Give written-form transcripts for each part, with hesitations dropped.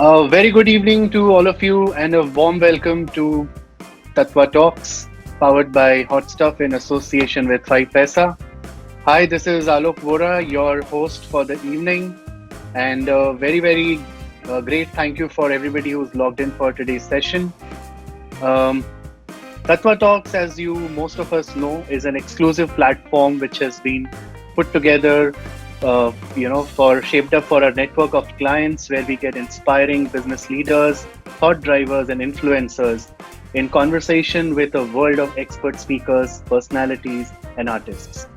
Very good evening to all of you, and a warm welcome to Tattva Talks, powered by Hot Stuff in association with 5 Paisa. Hi, this is Alok Vora, your host for the evening, and very great thank you for everybody who's logged in for today's session. Um, Tattva Talks, as you most of us know, is an exclusive platform which has been put together, for shaped up for our network of clients, where we get inspiring business leaders, thought drivers, and influencers in conversation with a world of expert speakers, personalities, and artists.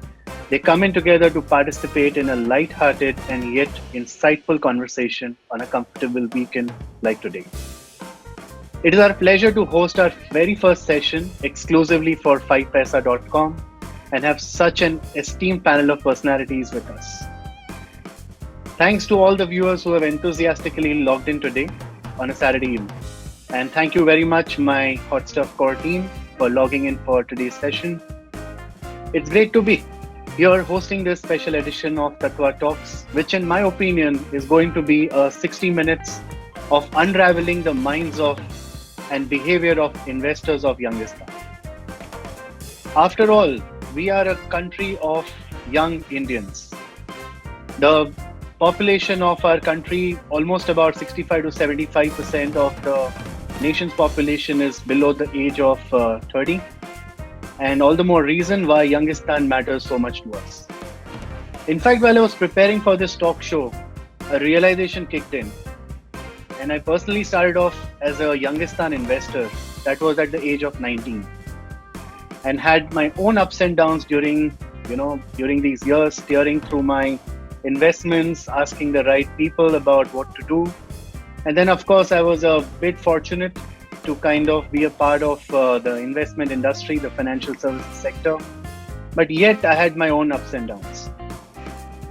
They come in together to participate in a light-hearted and yet insightful conversation on a comfortable weekend like today. It is our pleasure to host our very first session exclusively for 5paisa.com and have such an esteemed panel of personalities with us. Thanks to all the viewers who have enthusiastically logged in today on a Saturday evening. And thank you very much, my Hot Stuff Core team, for logging in for today's session. It's great to be here hosting this special edition of Tattva Talks, which in my opinion is going to be a 60 minutes of unraveling the minds of and behavior of investors of Youngistan. After all, we are a country of young Indians. The population of our country, almost about 65 to 75% of the nation's population is below the age of 30. And all the more reason why Youngistan matters so much to us. In fact, while I was preparing for this talk show, a realization kicked in. And I personally started off as a Youngistan investor. That was at the age of 19. And had my own ups and downs during these years, steering through my investments, asking the right people about what to do. And then, of course, I was a bit fortunate to kind of be a part of the investment industry, the financial services sector. But yet I had my own ups and downs.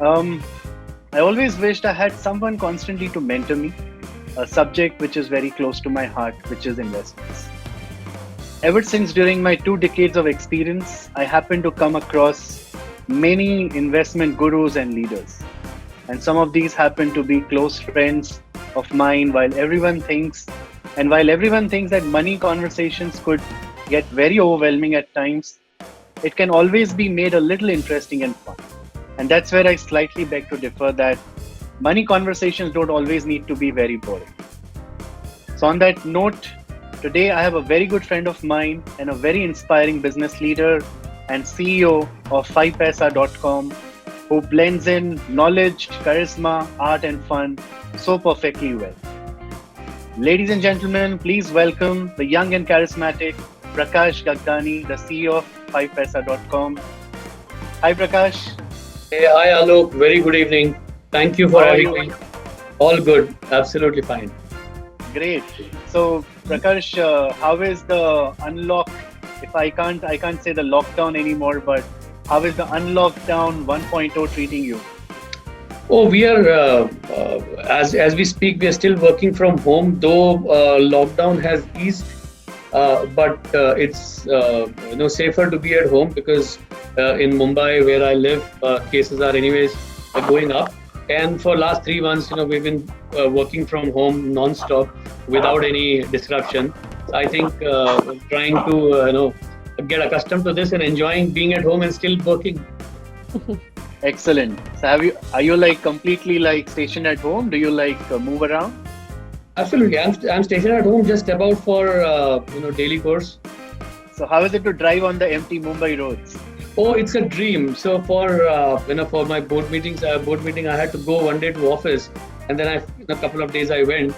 I always wished I had someone constantly to mentor me, a subject which is very close to my heart, which is investments. Ever since during my 2 decades of experience, I happened to come across many investment gurus and leaders. And some of these happen to be close friends of mine, while everyone thinks that money conversations could get very overwhelming at times, it can always be made a little interesting and fun. And that's where I slightly beg to differ, that money conversations don't always need to be very boring. So on that note, today I have a very good friend of mine and a very inspiring business leader and CEO of 5paisa.com, who blends in knowledge, charisma, art and fun so perfectly well. Ladies and gentlemen, please welcome the young and charismatic Prakash Gagdani, the CEO of 5paisa.com. Hi Prakash. Hey, hi Alok. Very good evening. Thank you for How are having you? me. All good. Absolutely fine. Great. So Prakash, how is the unlock? If I can't say the lockdown anymore, but how is the unlockdown 1.0 treating you? Oh, we are as we speak, we are still working from home. Though lockdown has eased, but it's safer to be at home because in Mumbai, where I live, cases are anyways going up. And for last 3 months, we've been working from home non-stop without any disruption. So I think trying to get accustomed to this and enjoying being at home and still working. Excellent. So are you like completely like stationed at home? Do you like move around? Absolutely, I'm stationed at home, just about for daily course. So how is it to drive on the empty Mumbai roads? Oh, it's a dream. So for for my board meeting, I had to go one day to office, and then a couple of days I went.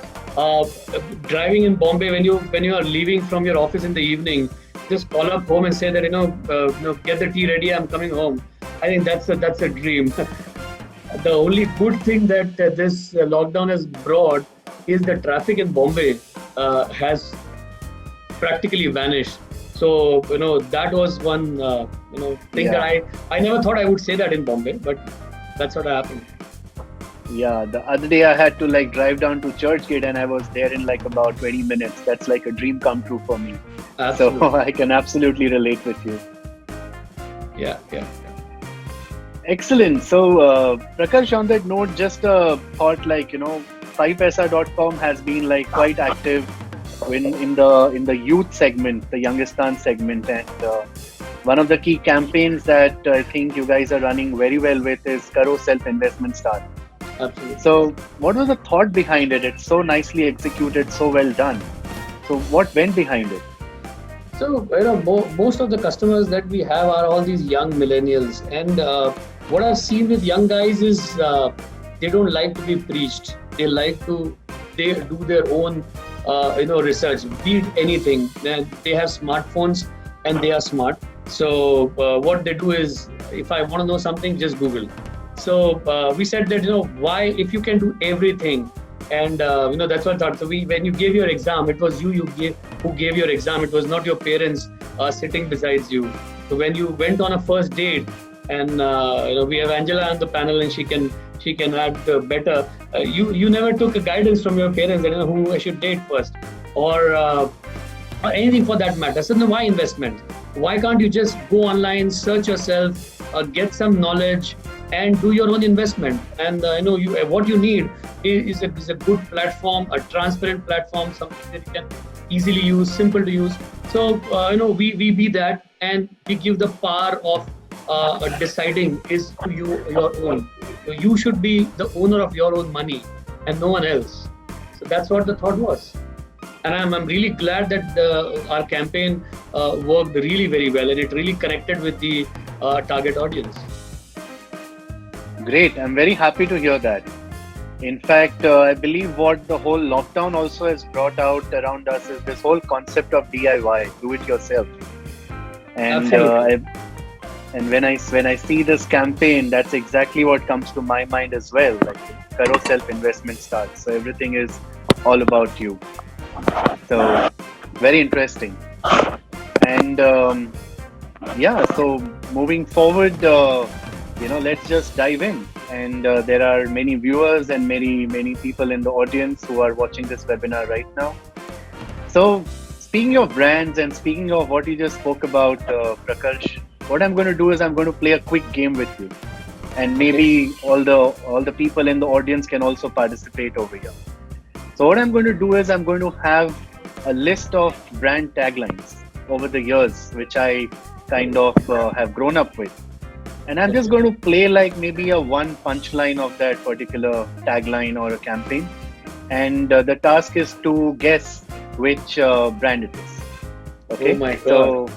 Driving in Bombay, when you are leaving from your office in the evening, just call up home and say that get the tea ready, I'm coming home. I think that's a dream. The only good thing that this lockdown has brought is the traffic in Bombay has practically vanished. So that was one thing that I never thought I would say that in Bombay, but that's what happened. Yeah, the other day I had to like drive down to Churchgate and I was there in like about 20 minutes. That's like a dream come true for me. Absolutely. So I can absolutely relate with you. Yeah. Excellent. So Prakash, on that note, just a thought, like, 5paisa.com has been like quite active in the youth segment, the Youngistan segment, and one of the key campaigns that I think you guys are running very well with is Karo Self Investment Start. Absolutely. So, what was the thought behind it? It's so nicely executed, so well done. So, what went behind it? So, most of the customers that we have are all these young millennials. And what I've seen with young guys is they don't like to be preached. They do their own, research, be it anything. They have smartphones and they are smart. So, what they do is, if I want to know something, just Google. So, we said that, why, if you can do everything, and that's what I thought. So when you gave your exam, it was who gave your exam. It was not your parents sitting beside you. So when you went on a first date, and we have Angela on the panel, and she can add better. You never took a guidance from your parents that who I should date first, or anything for that matter. So then why investment? Why can't you just go online, search yourself, get some knowledge, and do your own investment? And what you need is a good platform, a transparent platform, something that you can easily use, simple to use. So we be that, and we give the power of deciding is to you, your own. So you should be the owner of your own money and no one else. So that's what the thought was. And I'm really glad that our campaign worked really very well, and it really connected with the target audience. Great. I'm very happy to hear that. In fact, I believe what the whole lockdown also has brought out around us is this whole concept of DIY, do it yourself. And and when I see this campaign, that's exactly what comes to my mind as well. Like Karo Self Investment Starts. So everything is all about you. So very interesting. And so moving forward, let's just dive in. And there are many viewers and many people in the audience who are watching this webinar right now. So speaking of brands and speaking of what you just spoke about, Prakarsh, what I'm going to do is I'm going to play a quick game with you, and maybe all the people in the audience can also participate over here. So what I'm going to do is I'm going to have a list of brand taglines over the years, which I kind of have grown up with. And I'm just going to play like maybe a one punchline of that particular tagline or a campaign. And the task is to guess which brand it is. Okay. Oh my God.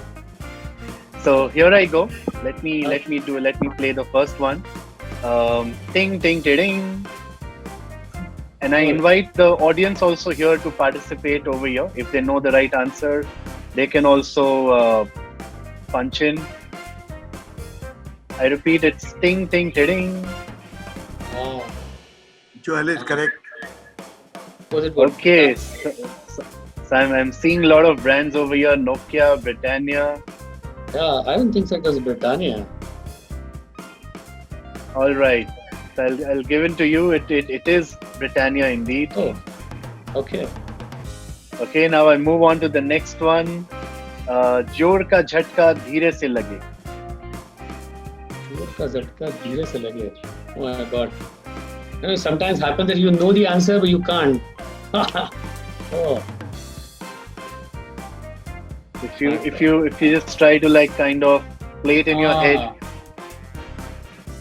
So here I go. Let me play the first one. Ting ting ting. And I invite the audience also here to participate over here. If they know the right answer, they can also punch in. I repeat, it's ting ting ting. Joel is correct. Was it what? Okay, so I'm seeing a lot of brands over here. Nokia, Britannia. Yeah, I don't think so. It was Britannia. All right, so I'll give it to you. It is Britannia indeed. Oh, okay. Okay, now I move on to the next one. जोर का झटका धीरे से लगे. जोर का झटका धीरे से लगे. Oh my God. Sometimes happens that you know the answer but you can't. Oh. If you just try to like kind of play it in your head.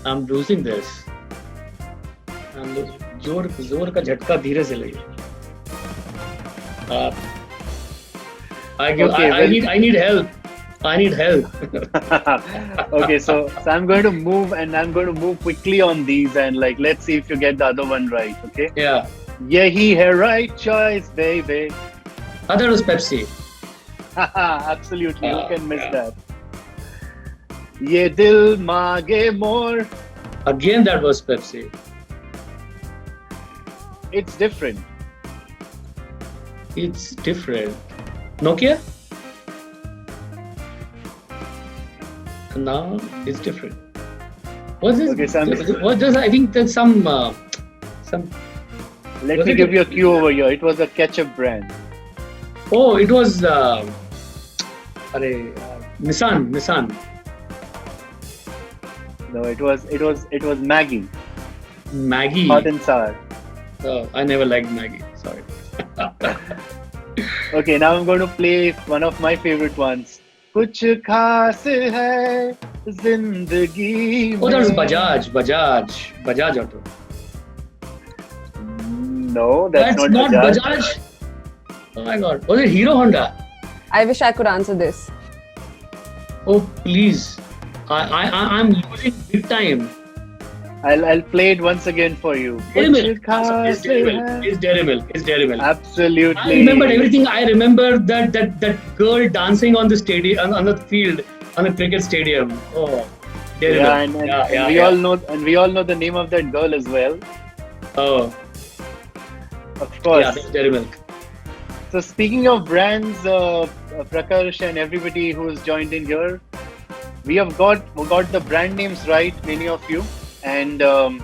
I'm losing this. जोर का झटका धीरे से लगे. I need help. I need help. Okay, so I'm going to move quickly on these, and like let's see if you get the other one right. Okay. Yeah. Yahi hai right choice, baby. That was Pepsi. Absolutely, who can miss that? Ye dil maage more. Again, that was Pepsi. It's different. It's different. Nokia? No, it's different. What's this? Okay, Sam. What does I think there's some. Let me give you a cue over here. It was a ketchup brand. Oh, it was. Nissan. No, it was Maggie. Maggie. Hot and sour. I never liked Maggie. Sorry. Okay, now I'm going to play one of my favorite ones. कुछ खास है जिंदगी Oh, that was में. Bajaj Auto. No, that's That's not not Bajaj. Bajaj. Oh my God. Was it Hero Honda? I wish I could answer this. Oh please. I'm losing big time. I'll play it once again for you. Dairy कुछ Milk. खास है. It's Dairy Milk. It's Dairy Milk. I Absolutely. remembered everything. I remember that girl dancing on the stadium, on the field, on the cricket stadium. Oh, Dairy Yeah, Milk. and we all know, we all know the name of that girl as well. Oh, Of yeah, course. that's Dairy Milk. So speaking of brands, Prakash and everybody who's joined in here, we have got the brand names right, many of you, and the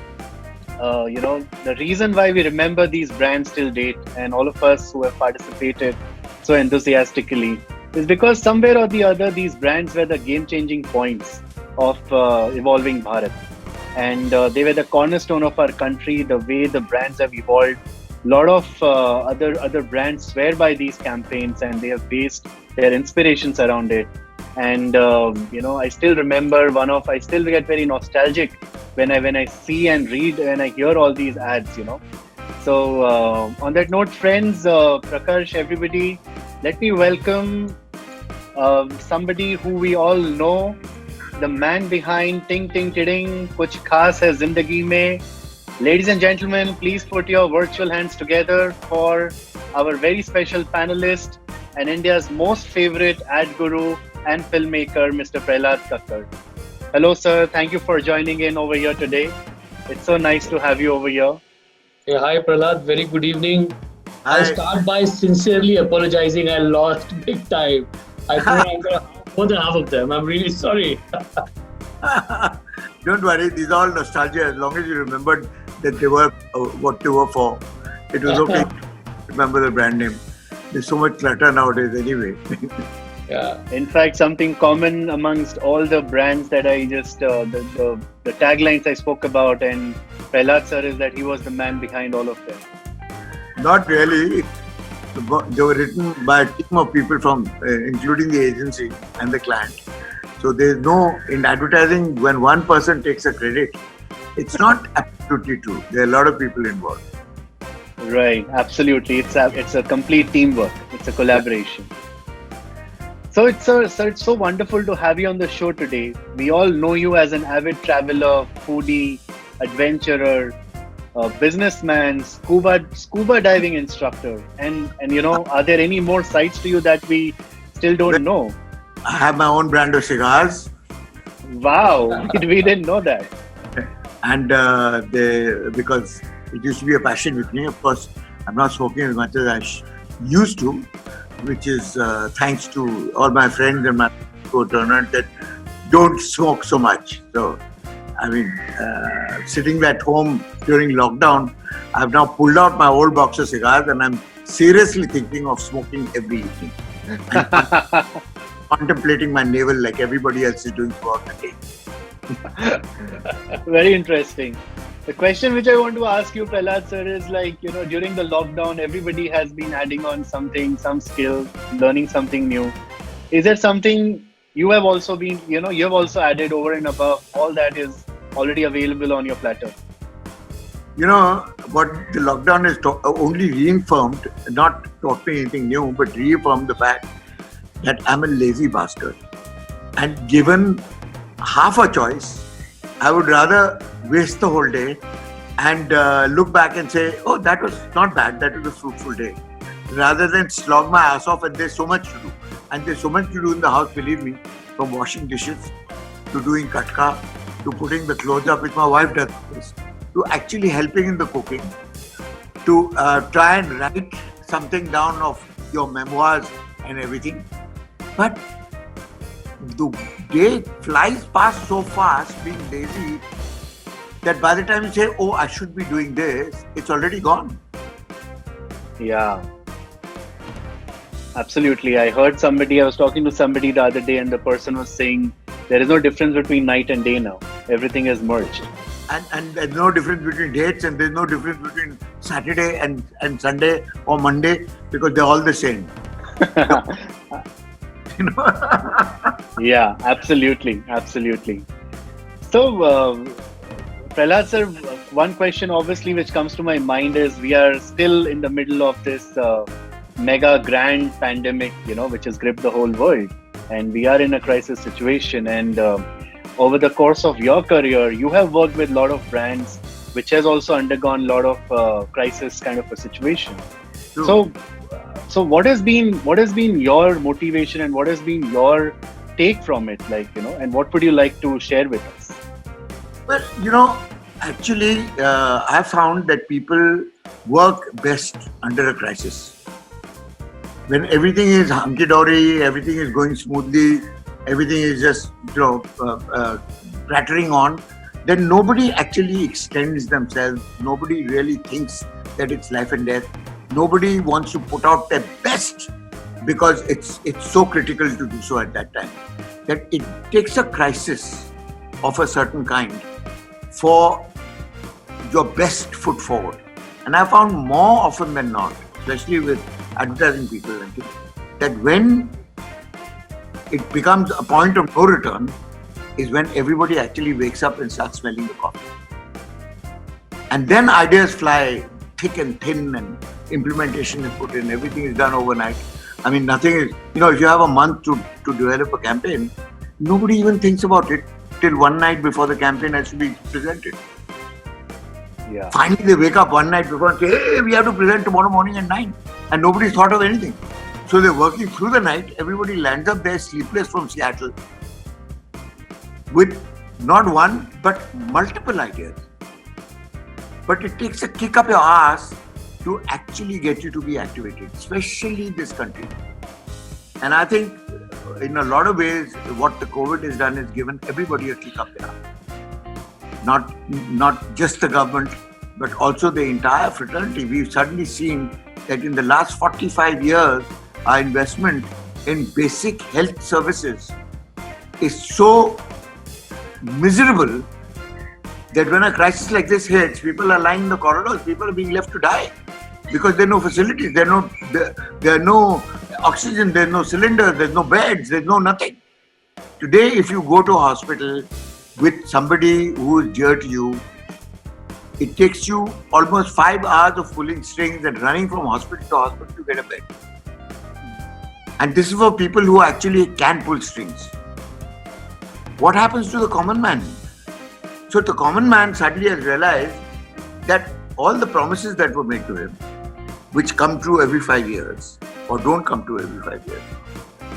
reason why we remember these brands till date, and all of us who have participated so enthusiastically, is because somewhere or the other these brands were the game-changing points of evolving Bharat, and they were the cornerstone of our country. The way the brands have evolved, a lot of other brands swear by these campaigns, and they have based their inspirations around it. And I still remember I still get very nostalgic when I see and read and I hear all these ads. So on that note, friends, Prakash, everybody, let me welcome somebody who we all know, the man behind Ting Ting Tiding, Kuch Khas Hai Zindagi Mein. Ladies and gentlemen, please put your virtual hands together for our very special panelist and India's most favorite ad guru and filmmaker, Mr. Prahlad Kakkar. Hello, sir. Thank you for joining in over here today. It's so nice to have you over here. Yeah, hi Prahlad. Very good evening. I'll Hi. start by sincerely apologizing. I lost big time. I couldn't answer more than half of them. I'm really sorry. Don't worry, these are all nostalgia. As long as you remembered that they were what they were for, it was okay. Remember the brand name. There's so much clutter nowadays, anyway. Yeah. In fact, something common amongst all the brands that I just, the taglines I spoke about, and Prahlad sir, is that he was the man behind all of them. Not really. They were written by a team of people from, including the agency and the client. So there's no, in advertising, when one person takes a credit, it's not absolutely true. There are a lot of people involved. Right, absolutely. It's a complete teamwork. It's a collaboration. So it's so wonderful to have you on the show today. We all know you as an avid traveler, foodie, adventurer, businessman, scuba diving instructor, and are there any more sides to you that we still don't know? I have my own brand of cigars, Wow, we didn't know that. and because it used to be a passion with me. Of course, I'm not smoking as much as I used to, which is thanks to all my friends and my co-tournament that don't smoke so much. So, I mean, sitting at home during lockdown, I've now pulled out my old box of cigars and I'm seriously thinking of smoking every evening. And contemplating my navel like everybody else is doing throughout the day. Very interesting. The question which I want to ask you, Prahlad sir, is during the lockdown, everybody has been adding on something, some skill, learning something new. Is there something you have also been, you have also added over and above all that is already available on your platter? You know, what the lockdown has only reaffirmed, not taught me anything new, but reaffirmed the fact that I'm a lazy bastard. And given half a choice, I would rather waste the whole day and look back and say, oh, that was not bad, that was a fruitful day. Rather than slog my ass off, and there's so much to do. And there's so much to do in the house, believe me, from washing dishes to doing katka to putting the clothes up, which my wife does this, to actually helping in the cooking, to try and write something down of your memoirs and everything. But the day flies past so fast, being lazy, that by the time you say, oh, I should be doing this, it's already gone. Yeah. Absolutely. I was talking to somebody the other day, and the person was saying there is no difference between night and day now. Everything is merged. and there's no difference between dates, and there's no difference between Saturday and Sunday or Monday, because they're all the same. You know? Yeah, absolutely, absolutely. So, Prahlad sir, one question obviously which comes to my mind is we are still in the middle of this mega grand pandemic, which has gripped the whole world, and we are in a crisis situation. And over the course of your career, you have worked with a lot of brands, which has also undergone a lot of crisis kind of a situation. True. So what has been your motivation and what has been your take from it, and what would you like to share with us? Well, actually, I found that people work best under a crisis. When everything is hunky-dory, everything is going smoothly, everything is just, clattering on, then nobody actually extends themselves. Nobody really thinks that it's life and death. Nobody wants to put out their best because it's so critical to do so at that time. That it takes a crisis of a certain kind for your best foot forward. And I found more often than not, especially with advertising people, I think, that when it becomes a point of no return is when everybody actually wakes up and starts smelling the coffee. And then ideas fly thick and thin, and implementation is put in, everything is done overnight. I mean, nothing is, if you have a month to develop a campaign, nobody even thinks about it till one night before the campaign has to be presented. Yeah. Finally, they wake up one night before and say, hey, we have to present tomorrow morning at 9. And nobody's thought of anything. So they're working through the night. Everybody lands up there sleepless from Seattle with not one, but multiple ideas. But it takes a kick up your ass to actually get you to be activated, especially this country. And I think in a lot of ways, what the COVID has done is given everybody a kick up their ass. Not just the government, but also the entire fraternity. We've suddenly seen that in the last 45 years, our investment in basic health services is so miserable that when a crisis like this hits, people are lying in the corridors, people are being left to die because there are no facilities, there are no oxygen, there's no cylinders, there's no beds, there's no nothing. Today, if you go to a hospital with somebody who is dear to you, it takes you almost 5 hours of pulling strings and running from hospital to hospital to get a bed. And this is for people who actually can pull strings. What happens to the common man? So the common man suddenly has realized that all the promises that were made to him, which come true every 5 years or don't come true every 5 years,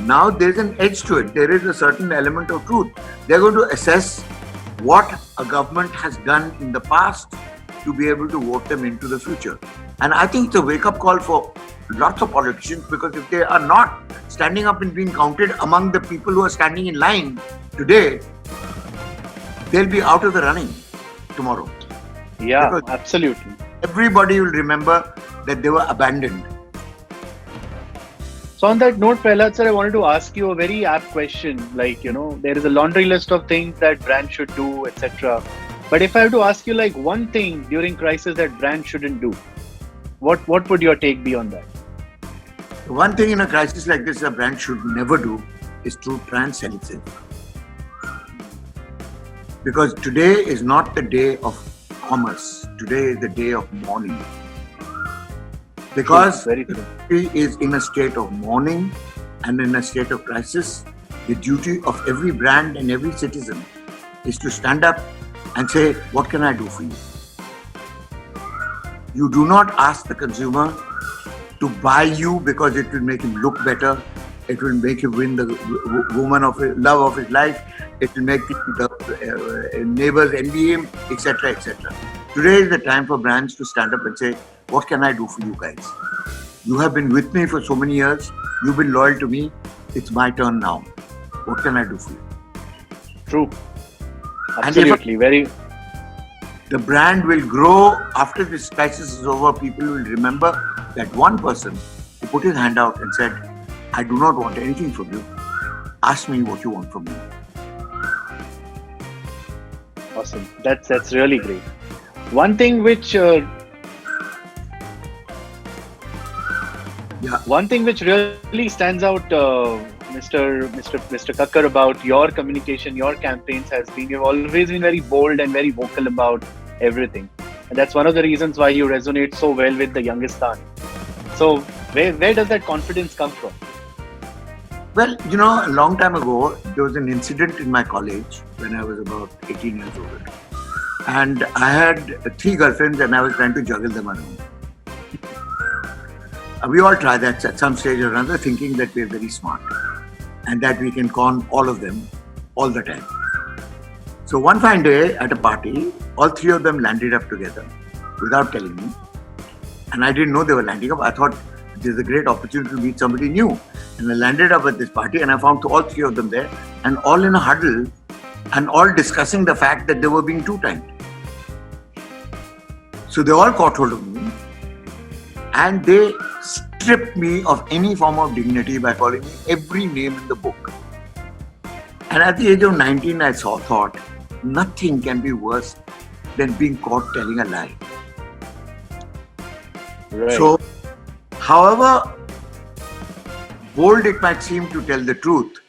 now there's an edge to it. There is a certain element of truth. They're going to assess what a government has done in the past to be able to vote them into the future. And I think it's a wake-up call for lots of politicians, because if they are not standing up and being counted among the people who are standing in line today, they'll be out of the running tomorrow. Yeah, Because absolutely. everybody will remember that they were abandoned. So on that note, Prahlad sir, I wanted to ask you a very apt question. There is a laundry list of things that brands should do, etc. But if I have to ask you one thing during crisis that brands shouldn't do, what would your take be on that? One thing in a crisis like this a brand should never do is to try and sell itself. Because today is not the day of commerce. Today is the day of mourning. Because Very the true. country is in a state of mourning and in a state of crisis, the duty of every brand and every citizen is to stand up and say, what can I do for you? You do not ask the consumer to buy you because it will make him look better. It will make him win the woman of his, love of his life. It will make the neighbors envy him, etc., etc. Today is the time for brands to stand up and say, what can I do for you guys? You have been with me for so many years. You've been loyal to me. It's my turn now. What can I do for you? True. And if Absolutely. the brand will grow after this crisis is over. People will remember that one person who put his hand out and said, I do not want anything from you. Ask me what you want from me. Awesome. That's really great. One thing which Yeah. One thing which really stands out, Mr. Kakkar, about your communication, your campaigns has been you've always been very bold and very vocal about everything, and that's one of the reasons why you resonate so well with the Youngistan. So, where does that confidence come from? Well, you know, a long time ago, there was an incident in my college when I was about 18 years old. And I had 3 girlfriends and I was trying to juggle them around. We all try that at some stage or another, thinking that we're very smart and that we can con all of them all the time. So one fine day at a party, all 3 of them landed up together without telling me. And I didn't know they were landing up. I thought this is a great opportunity to meet somebody new. And I landed up at this party and I found all 3 of them there and all in a huddle and all discussing the fact that they were being two-timed. So they all caught hold of me and they stripped me of any form of dignity by calling me every name in the book. And at the age of 19, I thought nothing can be worse than being caught telling a lie. Right. So, however bold it might seem to tell the truth,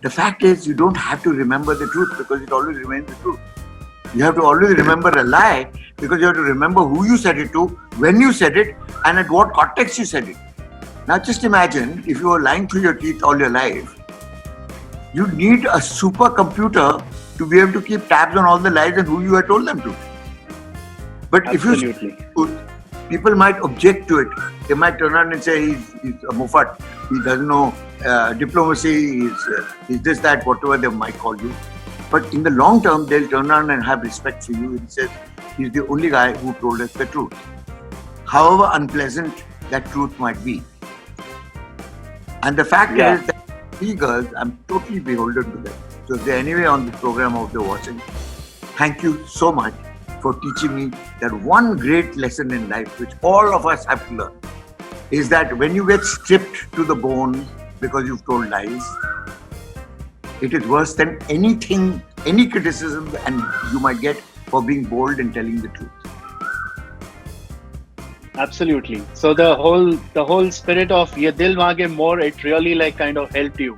the fact is you don't have to remember the truth because it always remains the truth. You have to always remember a lie because you have to remember who you said it to, when you said it, and at what context you said it. Now just imagine if you were lying through your teeth all your life, you need a supercomputer to be able to keep tabs on all the lies and who you had told them to. But Absolutely. if you say the truth, people might object to it. They might turn around and say he's a muffat, he doesn't know diplomacy, he's this, that, whatever they might call you. But in the long term, they'll turn around and have respect for you and say, he's the only guy who told us the truth. However unpleasant that truth might be. And the fact is that 3 girls, I'm totally beholden to them. So if they're anyway on the program of the watching, thank you so much for teaching me that one great lesson in life, which all of us have to learn, is that when you get stripped to the bone because you've told lies, it is worse than anything, any criticism and you might get for being bold and telling the truth. Absolutely. So the whole spirit of Ye Dil Maange More, it really like kind of helped you.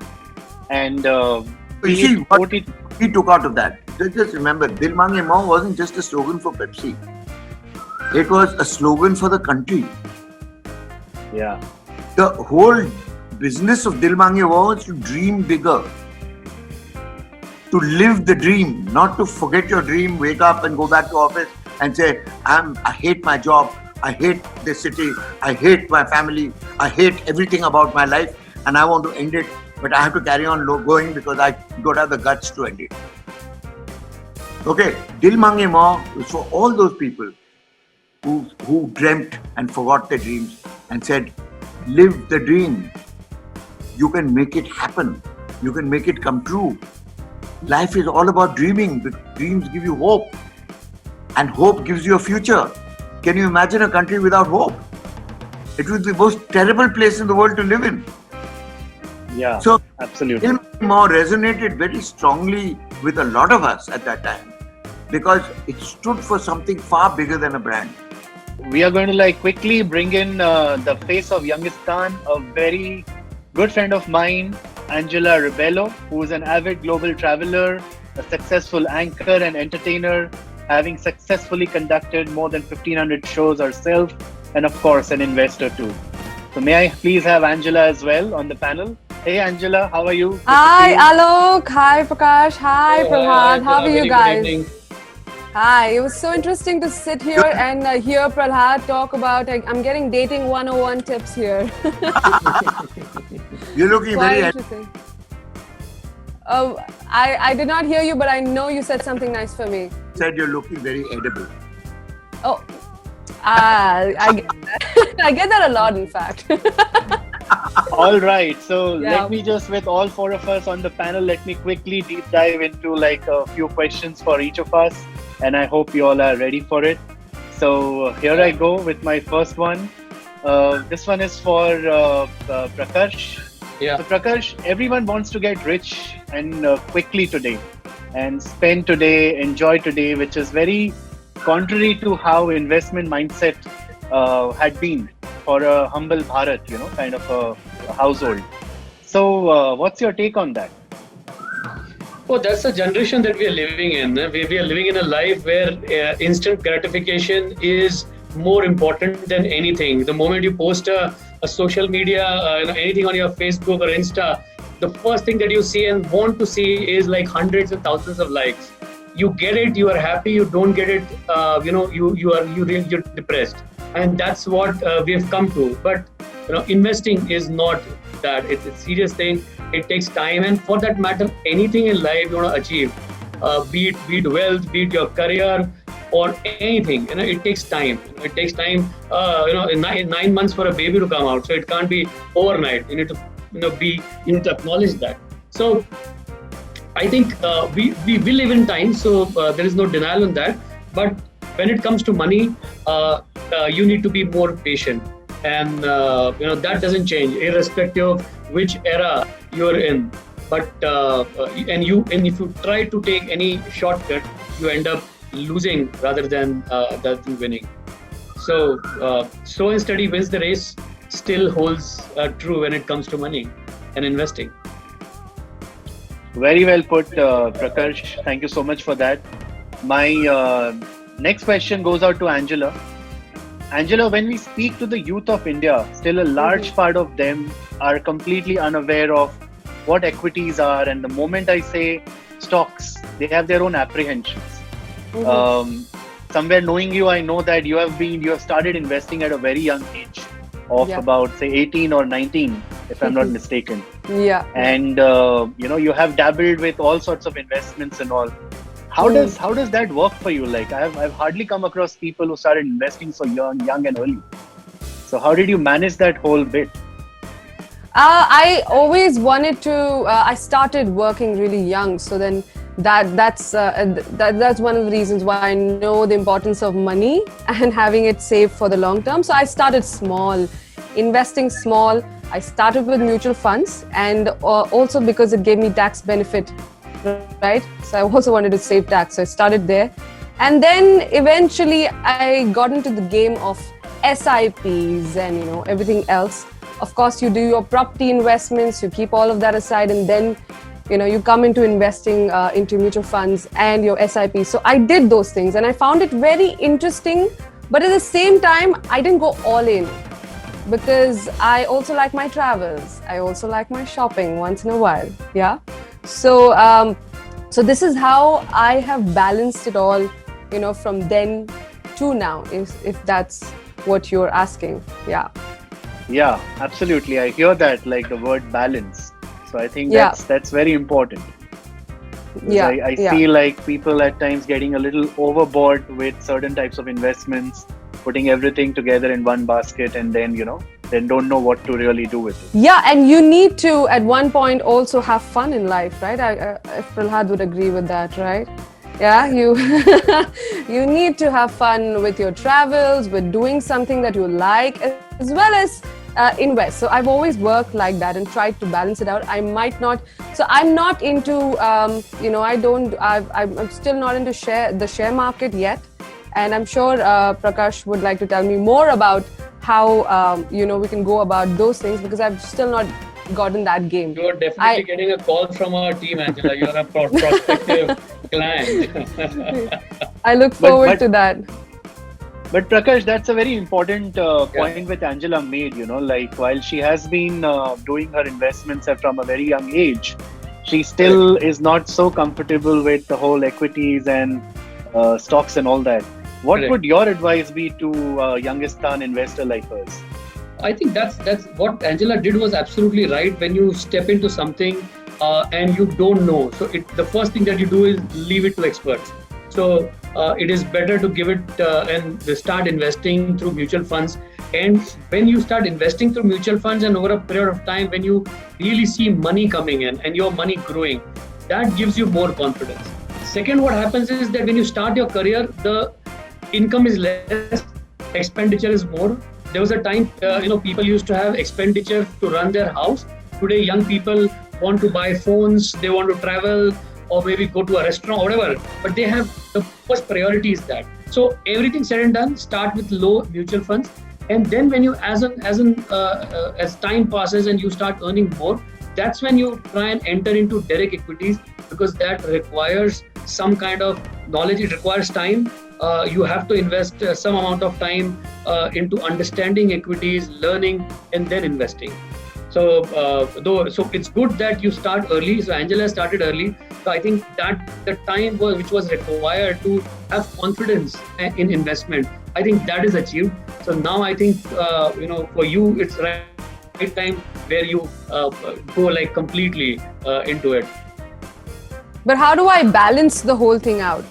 And You see, what we took out of that, just remember, Dil Maange More wasn't just a slogan for Pepsi. It was a slogan for the country. yeah, The whole business of Dil Maange More was to dream bigger. To live the dream, not to forget your dream, wake up and go back to office and say, I hate my job, I hate this city, I hate my family, I hate everything about my life and I want to end it, but I have to carry on going because I don't have the guts to end it. Okay, Dil Maange More was for all those people who dreamt and forgot their dreams and said, live the dream. You can make it happen. You can make it come true. Life is all about dreaming. The dreams give you hope. And hope gives you a future. Can you imagine a country without hope? It would be the most terrible place in the world to live in. yeah, So, absolutely. Dil Maange More resonated very strongly with a lot of us at that time because it stood for something far bigger than a brand. We are going to like quickly bring in the face of Youngistan, a very good friend of mine, Angela Ribello, who is an avid global traveler, a successful anchor and entertainer, having successfully conducted more than 1,500 shows herself, and of course an investor too. So may I please have Angela as well on the panel? Hey Angela, how are you? Good to see Hi, you. Alok. Hi, Prakash. Hi, Oh, Prahlad. How are very you good guys? evening. Hi. It was so interesting to sit here and hear Prahlad talk about. I'm getting dating 101 tips here. You're looking Quite very interesting. I did not hear you, but I know you said something nice for me. said you're looking very edible. Oh, I get that. I get that a lot, in fact. All right, so Yeah. let me just, with all 4 of us on the panel, let me quickly deep dive into like a few questions for each of us, and I hope you all are ready for it. So here I go with my first one. This one is for Prakash. Yeah. So Prakash, everyone wants to get rich and quickly today. and spend today, enjoy today, which is very contrary to how investment mindset had been for a humble Bharat, kind of a household. So, what's your take on that? Oh, that's the generation that we are living in. We are living in a life where instant gratification is more important than anything. The moment you post a social media, anything on your Facebook or Insta, the first thing that you see and want to see is like hundreds and thousands of likes. You get it, you are happy. You don't get it, you're depressed, and that's what we have come to. But investing is not that. It's a serious thing. It takes time, and for that matter, anything in life you want to achieve, be it wealth, be it your career, or anything. It takes time. It takes time. In 9 months for a baby to come out, so it can't be overnight. You need to, you need to acknowledge that. So I think we live in time, so there is no denial on that. But when it comes to money, you need to be more patient, and that doesn't change irrespective of which era you're in. But and if you try to take any shortcut, you end up losing rather than winning. So slow and steady wins the race still holds true when it comes to money and investing. Very well put, Prakash. Thank you so much for that. My next question goes out to Angela. Angela, when we speak to the youth of India, still a large part of them are completely unaware of what equities are. And the moment I say stocks, they have their own apprehensions. Somewhere knowing you, I know that you have started investing at a very young age of about say 18 or 19, if I'm not mistaken. Yeah. And you have dabbled with all sorts of investments and all. How does that work for you? Like I've hardly come across people who started investing so young and early. So how did you manage that whole bit? I always wanted to. I started working really young, so then that's one of the reasons why I know the importance of money and having it saved for the long term. So I started small, investing small. I started with mutual funds, and also because it gave me tax benefit, right? So I also wanted to save tax, so I started there, and then eventually I got into the game of SIPs and everything else. Of course, you do your property investments, you keep all of that aside, and then you come into investing into mutual funds and your SIP. So I did those things and I found it very interesting. But at the same time, I didn't go all in because I also like my travels. I also like my shopping once in a while. Yeah. So so this is how I have balanced it all, from then to now, if that's what you're asking. Yeah. Yeah, absolutely. I hear that, like the word balance. So I think that's very important. Yeah, I feel like people at times getting a little overboard with certain types of investments, putting everything together in one basket, and then then don't know what to really do with it. Yeah, and you need to at one point also have fun in life, right? If Prahlad would agree with that, right? Yeah, you you need to have fun with your travels, with doing something that you like, as well as invest. So I've always worked like that and tried to balance it out. I might not. So I'm not into. I'm still not into the share market yet, and I'm sure Prakash would like to tell me more about how we can go about those things, because I've still not gotten that game. You're definitely getting a call from our team, Angela. You're a prospective client. I look forward to that. But Prakash, that's a very important point which Angela made, like while she has been doing her investments from a very young age, she still is not so comfortable with the whole equities and stocks and all that. What would your advice be to a youngest investor like hers? I think that's what Angela did was absolutely right. When you step into something and you don't know, so the first thing that you do is leave it to experts. So it is better to give it and start investing through mutual funds. And when you start investing through mutual funds and over a period of time, when you really see money coming in and your money growing, that gives you more confidence. Second, what happens is that when you start your career, the income is less, expenditure is more. There was a time, people used to have expenditure to run their house. Today, young people want to buy phones, they want to travel, or maybe go to a restaurant or whatever, but they have the first priority is that. So everything said and done, start with low mutual funds, and then when you as time passes and you start earning more, that's when you try and enter into direct equities, because that requires some kind of knowledge. It requires time. You have to invest some amount of time into understanding equities, learning, and then investing. So so it's good that you start early. So Angela started early. So I think that the time which was required to have confidence in investment, I think that is achieved. So now I think for you it's right time where you go like completely into it. But how do I balance the whole thing out?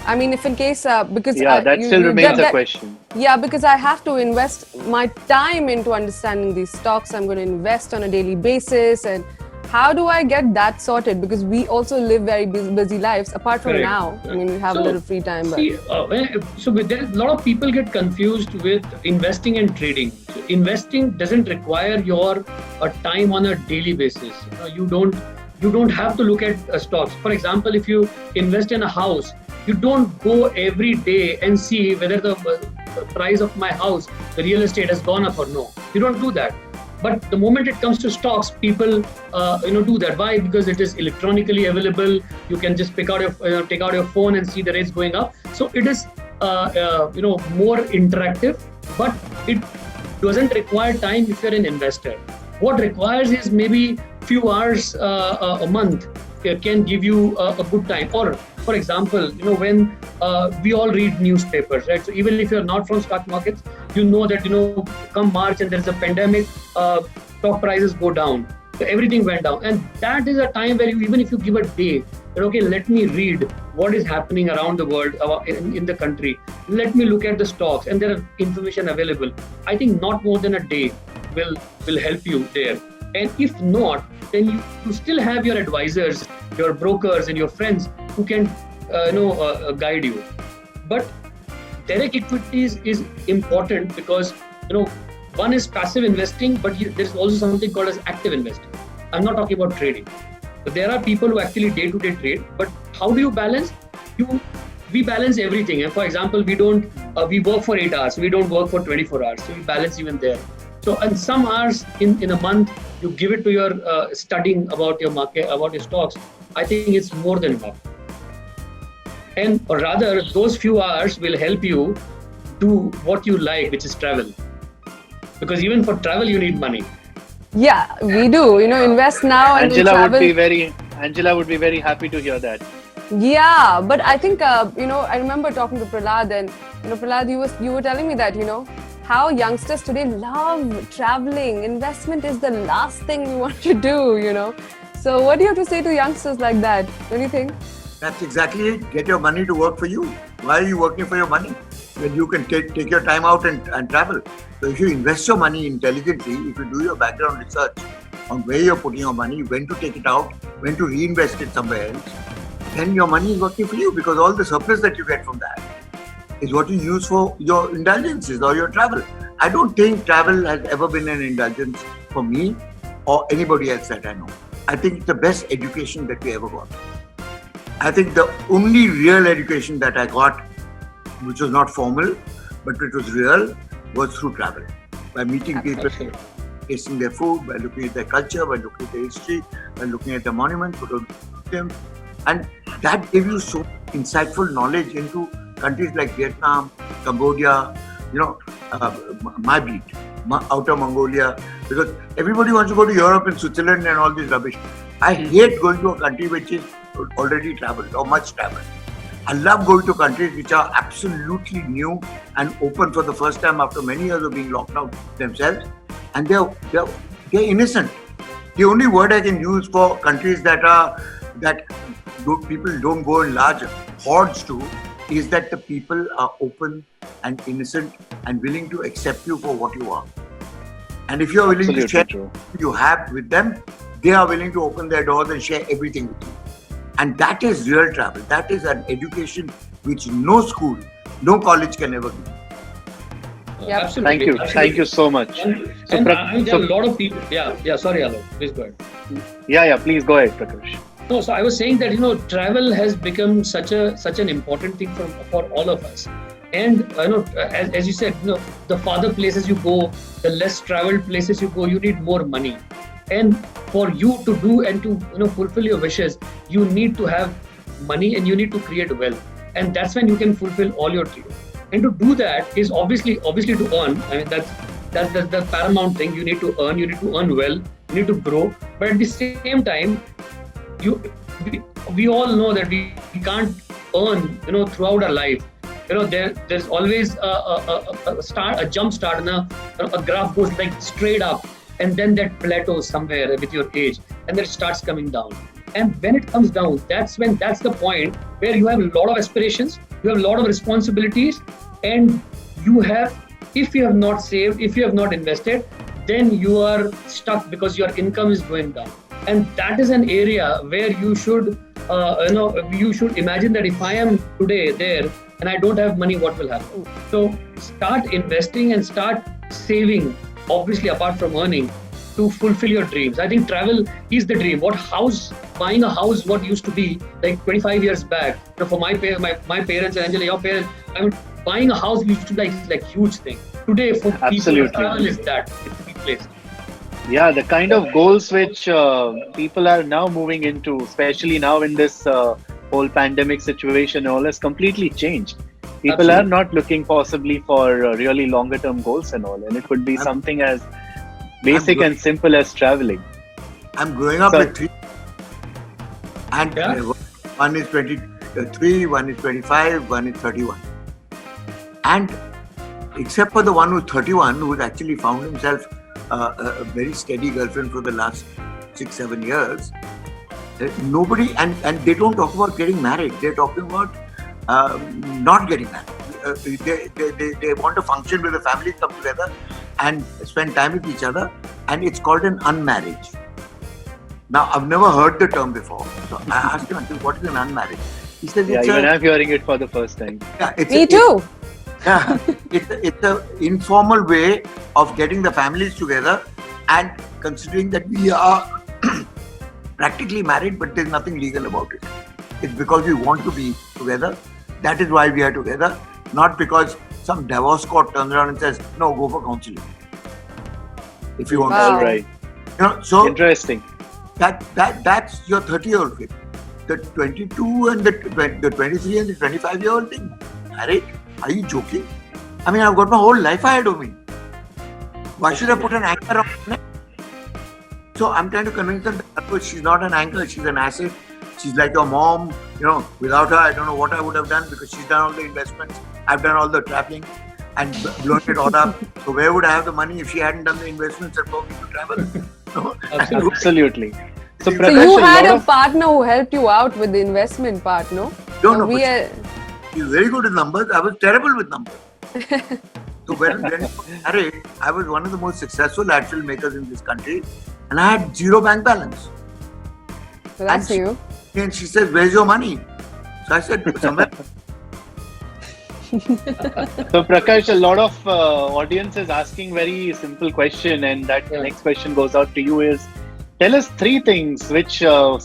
I mean, if in case because that still remains a question. Yeah, because I have to invest my time into understanding these stocks. I'm going to invest on a daily basis, and how do I get that sorted? Because we also live very busy lives. Apart from Correct. now, I mean, we have a little free time. But See, a lot of people get confused with investing and trading. So investing doesn't require your time on a daily basis. You don't have to look at stocks. For example, if you invest in a house, you don't go every day and see whether the price of my house, the real estate has gone up or no. You don't do that. But the moment it comes to stocks, people do that. Why? Because it is electronically available. You can just take out your phone and see the rates going up. So it is more interactive, but it doesn't require time if you're an investor. What requires is maybe few hours a month can give you a good time. Or for example, when we all read newspapers, right? So even if you're not from stock markets, you know that come March and there's a pandemic, stock prices go down. So everything went down, and that is a time where even if you give a day, that okay, let me read what is happening around the world, in the country. Let me look at the stocks, and there are information available. I think not more than a day will help you there. And if not, then you still have your advisors, your brokers, and your friends who can guide you. But direct equities is important because one is passive investing, but there's also something called as active investing. I'm not talking about trading. But there are people who actually day-to-day trade. But how do you balance? We balance everything. And for example, we work for 8 hours. We don't work for 24 hours. So we balance even there. So, and some hours in a month, you give it to your studying about your market, about your stocks. I think it's more than enough. And or rather, those few hours will help you do what you like, which is travel. Because even for travel, you need money. yeah, we do. Invest now and then Angela travel. would be very happy to hear that. Yeah, but I think I remember talking to Prahlad, and Prahlad, you were telling me that how youngsters today love traveling. Investment is the last thing we want to do. So what do you have to say to youngsters like that? Don't you think? That's exactly it. Get your money to work for you. Why are you working for your money? When you can take your time out and travel. So if you invest your money intelligently, if you do your background research on where you're putting your money, when to take it out, when to reinvest it somewhere else, then your money is working for you, because all the surplus that you get from that is what you use for your indulgences or your travel. I don't think travel has ever been an indulgence for me or anybody else that I know. I think it's the best education that we ever got. I think the only real education that I got, which was not formal, but it was real, was through travel. By meeting people, tasting their food, by looking at their culture, by looking at their history, by looking at the monuments, them. And that gave you so insightful knowledge into countries like Vietnam, Cambodia, my beat, Outer Mongolia, because everybody wants to go to Europe and Switzerland and all this rubbish. I hate going to a country which is already traveled or much traveled. I love going to countries which are absolutely new and open for the first time after many years of being locked down themselves, and they're innocent. The only word I can use for countries that people don't go in large hordes to is that the people are open and innocent and willing to accept you for what you are. And if you are willing Absolutely to share true. what you have with them, they are willing to open their doors and share everything with you. And that is real travel. That is an education which no school, no college can ever give. Yep. Absolutely. Thank you so much. And So, there are a lot of people. Yeah. Sorry, Alok. Please go ahead. Yeah, please go ahead, Prakash. No, so I was saying that travel has become such an important thing for all of us, and as you said, the farther places you go, the less traveled places you go, you need more money, and for you to do and to fulfill your wishes, you need to have money and you need to create wealth, and that's when you can fulfill all your dreams. And to do that is obviously to earn. I mean that's the paramount thing. You need to earn. You need to earn well. You need to grow, but at the same time you we all know that we can't earn throughout our life. There's always a jump start, and a graph goes like straight up, and then that plateaus somewhere with your age, and then it starts coming down. And when it comes down, that's the point where you have a lot of aspirations, you have a lot of responsibilities, and if you have not saved, if you have not invested, then you are stuck because your income is going down. And that is an area where you should imagine that if I am today there and I don't have money, what will happen? So start investing and start saving, obviously apart from earning, to fulfill your dreams. I think travel is the dream. Buying a house, what used to be like 25 years back, for my parents and Angela, your parents, I mean, buying a house used to be like huge thing. Today, for people, travel is that. It's a big place. Yeah, the kind of goals which people are now moving into, especially now in this whole pandemic situation, all has completely changed. People Absolutely. are not looking possibly for really longer term goals and all, and it could be something as basic and simple as traveling. I'm growing up with three, and one is 23, one is 25, one is 31. And except for the one who's 31, who's actually found himself a very steady girlfriend for the last 6-7 years, nobody, and they don't talk about getting married. They're talking about not getting married. They want to function with the family, come together and spend time with each other, and it's called an unmarriage. Now, I've never heard the term before, so I asked him, what is an unmarriage? He says, even I'm hearing it for the first time. Yeah, Me too. Yeah, it's an informal way of getting the families together and considering that we are practically married, but there's nothing legal about it. It's because we want to be together. That is why we are together, not because some divorce court turns around and says, no, go for counseling. If you want Wow. All right. So Interesting. that's your 30-year-old thing. The 22 and the 23 and the 25-year-old thing, married? Are you joking? I mean, I've got my whole life ahead of me. Why should I put an anchor on my neck? So I'm trying to convince them that she's not an anchor, she's an asset. She's like your mom. Without her, I don't know what I would have done, because she's done all the investments. I've done all the traveling and blown it all up. So where would I have the money if she hadn't done the investments and for me to travel? Absolutely. So, So Prakash, you a had lot a of- partner who helped you out with the investment part, no? No, We but are, she's very good with numbers. I was terrible with numbers. So when we got married, I was one of the most successful ad filmmakers in this country, and I had zero bank balance. so that's And you. And she says, "Where's your money?" So I said, "Somewhere." So Prakash, a lot of audience is asking very simple question, and that next question goes out to you is, tell us 3 things which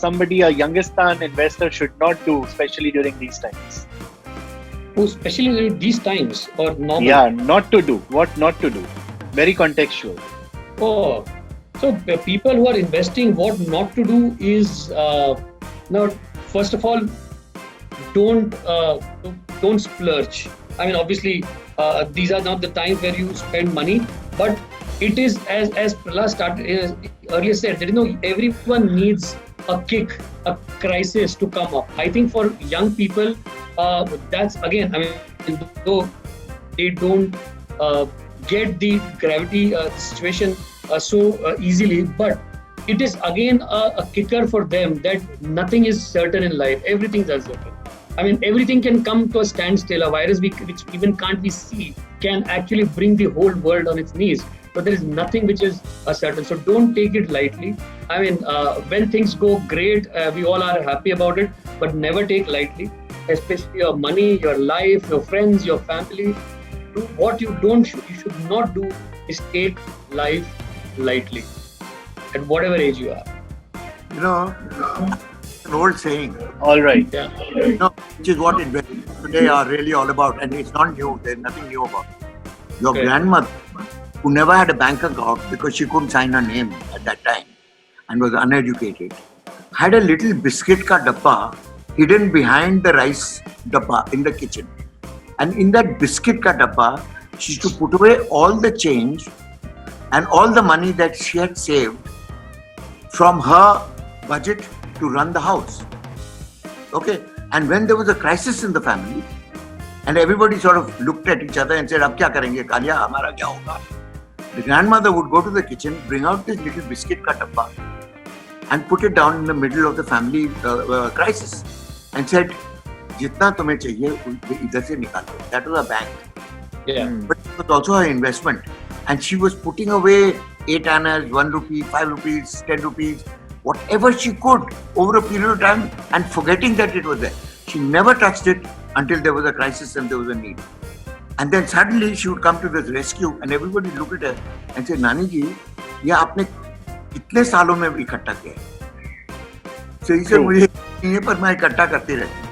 somebody, a Youngistan investor, should not do, especially during these times. Oh, especially during these times or normal? Yeah, not to do. What not to do? Very contextual. Oh, so people who are investing, what not to do is now, first of all, don't splurge. I mean, obviously, these are not the times where you spend money, but it is as Prahlad earlier said that everyone needs a kick, a crisis to come up. I think for young people, that's again, I mean, though they don't get the gravity situation so easily, but it is again a kicker for them that nothing is certain in life. Everything's uncertain. I mean, everything can come to a standstill. A virus which even can't be seen can actually bring the whole world on its knees. But there is nothing which is certain. So don't take it lightly. I mean, when things go great, we all are happy about it, but never take lightly, especially your money, your life, your friends, your family. What you should not do is take life lightly at whatever age you are. an old saying, All right. Yeah. which is what investors today are really all about, and it's not new. There's nothing new about it. Your Okay. grandmother, who never had a bank account because she couldn't sign her name at that time and was uneducated, had a little biscuit ka dabba hidden behind the rice dabba in the kitchen. And in that biscuit ka dabba, she used to put away all the change and all the money that she had saved from her budget to run the house. Okay. And when there was a crisis in the family, and everybody sort of looked at each other and said, "Ab kya karenge? Kalia, hamara kya hoga?" The grandmother would go to the kitchen, bring out this little biscuit ka dabba, and put it down in the middle of the family crisis, and said, "Jitna tumhe chahiye, idhar se nikalo." That was a bank, Yeah. but it was also her investment, and she was putting away 8 annas, 1 rupee, 5 rupees, 10 rupees, whatever she could over a period of time, and forgetting that it was there. She never touched it until there was a crisis and there was a need. And then suddenly she would come to this rescue, and everybody would look at her and say, "Nani ji, ये आपने कितने सालों में इकट्ठा किया है?" So he said, True. "मुझे नहीं है, पर मैं इकट्ठा करती रहती हूँ."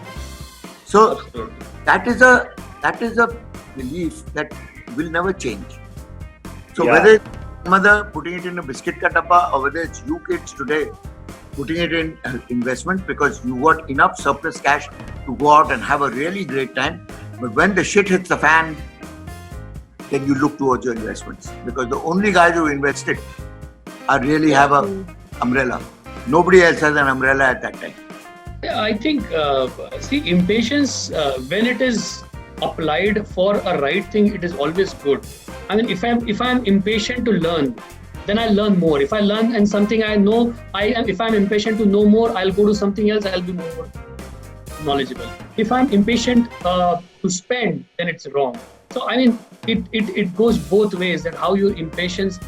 So Absolutely. that is a belief that will never change. So Yeah. whether it's mother putting it in a biscuit ka dabba, or whether it's you kids today putting it in investment because you got enough surplus cash to go out and have a really great time, but when the shit hits the fan, then you look towards your investments, because the only guys who invested are really have a umbrella. Nobody else has an umbrella at that time. Yeah, I think, see, impatience, when it is applied for a right thing, it is always good. I mean, if I'm impatient to learn, then I'll learn more. If I learn and something I know, if I'm impatient to know more, I'll go to something else, I'll be more knowledgeable. If I'm impatient to spend, then it's wrong. So I mean, it goes both ways, that how your impatience,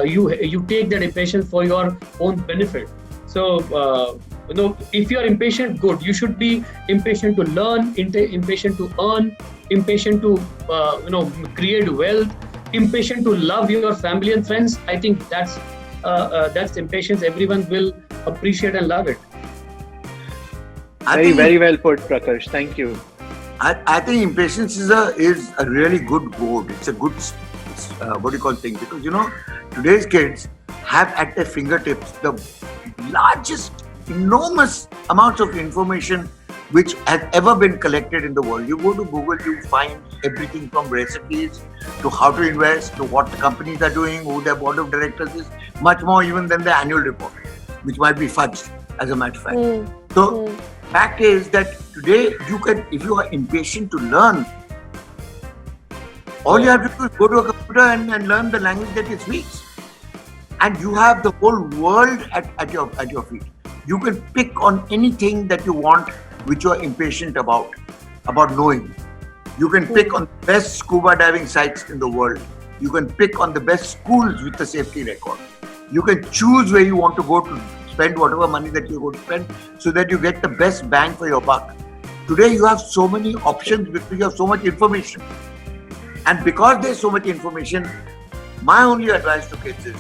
you take that impatience for your own benefit. So if you are impatient, good. You should be impatient to learn, impatient to earn, impatient to create wealth, impatient to love your family and friends. I think that's impatience. Everyone will appreciate and love it. Very well put, Prakash. Thank you. I think impatience is a really good goal. It's a good thing, because today's kids have at their fingertips the largest, enormous amounts of information which has ever been collected in the world. You go to Google, you find everything from recipes to how to invest to what the companies are doing, who their board of directors is, much more even than the annual report, which might be fudged, as a matter of fact. So, fact is that today you can, if you are impatient to learn, all you have to do is go to a computer and learn the language that it speaks, and you have the whole world at your feet. You can pick on anything that you want, which you are impatient about knowing. You can pick on the best scuba diving sites in the world. You can pick on the best schools with the safety record. You can choose where you want to go to spend whatever money that you're going to spend, so that you get the best bang for your buck. Today you have so many options because you have so much information. And because there's so much information, my only advice to kids is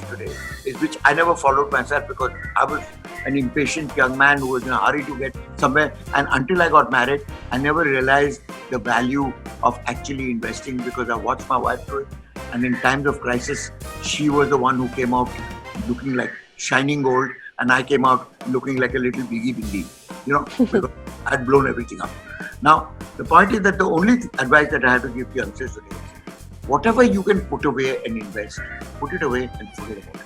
which I never followed myself, because I was an impatient young man who was in a hurry to get somewhere. And until I got married, I never realized the value of actually investing, because I watched my wife do it. And in times of crisis, she was the one who came out looking like shining gold, and I came out looking like a little biggie, because I had blown everything up. Now, the point is that the only advice that I have to give to youngsters today is, whatever you can put away and invest, put it away and forget about it.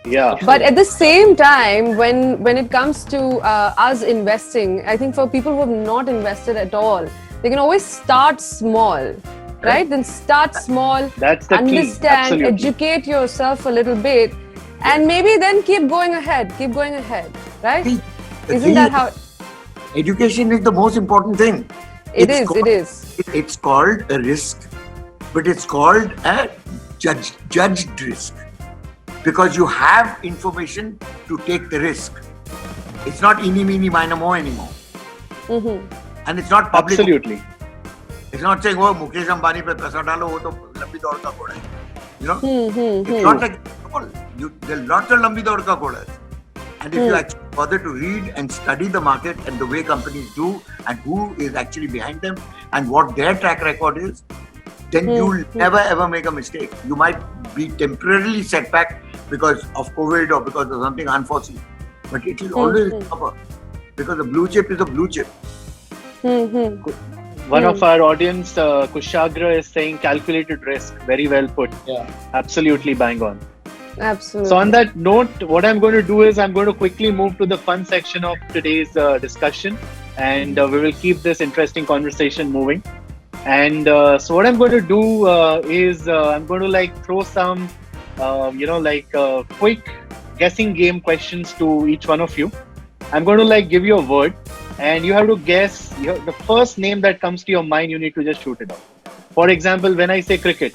Yeah. But at the same time, when it comes to us investing, I think for people who have not invested at all, they can always start small, right? Then start small, That's the key. understand, Absolutely. educate yourself a little bit, and maybe then keep going ahead, right? See, the Isn't thing that is, how education is the most important thing. it It's is? called- It is. It's called a risk, but it's called a judged risk, because you have information to take the risk. It's not eeny, meeny, miny, mo anymore. And it's not public. Absolutely. It's not saying, "Oh, Mukesh Ambani pe paisa dalo, wo to lambi daud ka ghoda hai." It's not like, there's lots of lambi daud ka ghodas. And if you actually bother to read and study the market and the way companies do and who is actually behind them and what their track record is, then you'll never ever make a mistake. You might be temporarily set back because of COVID or because of something unforeseen, but it will always recover because a blue chip is a blue chip. One of our audience, Kushagra, is saying calculated risk. Very well put. Yeah. Absolutely bang on. Absolutely. So on that note, what I'm going to do is I'm going to quickly move to the fun section of today's discussion, and we will keep this interesting conversation moving. And so what I'm going to do is I'm going to like throw some, quick guessing game questions to each one of you. I'm going to like give you a word, and you have to guess the first name that comes to your mind. You need to just shoot it out. For example, when I say cricket,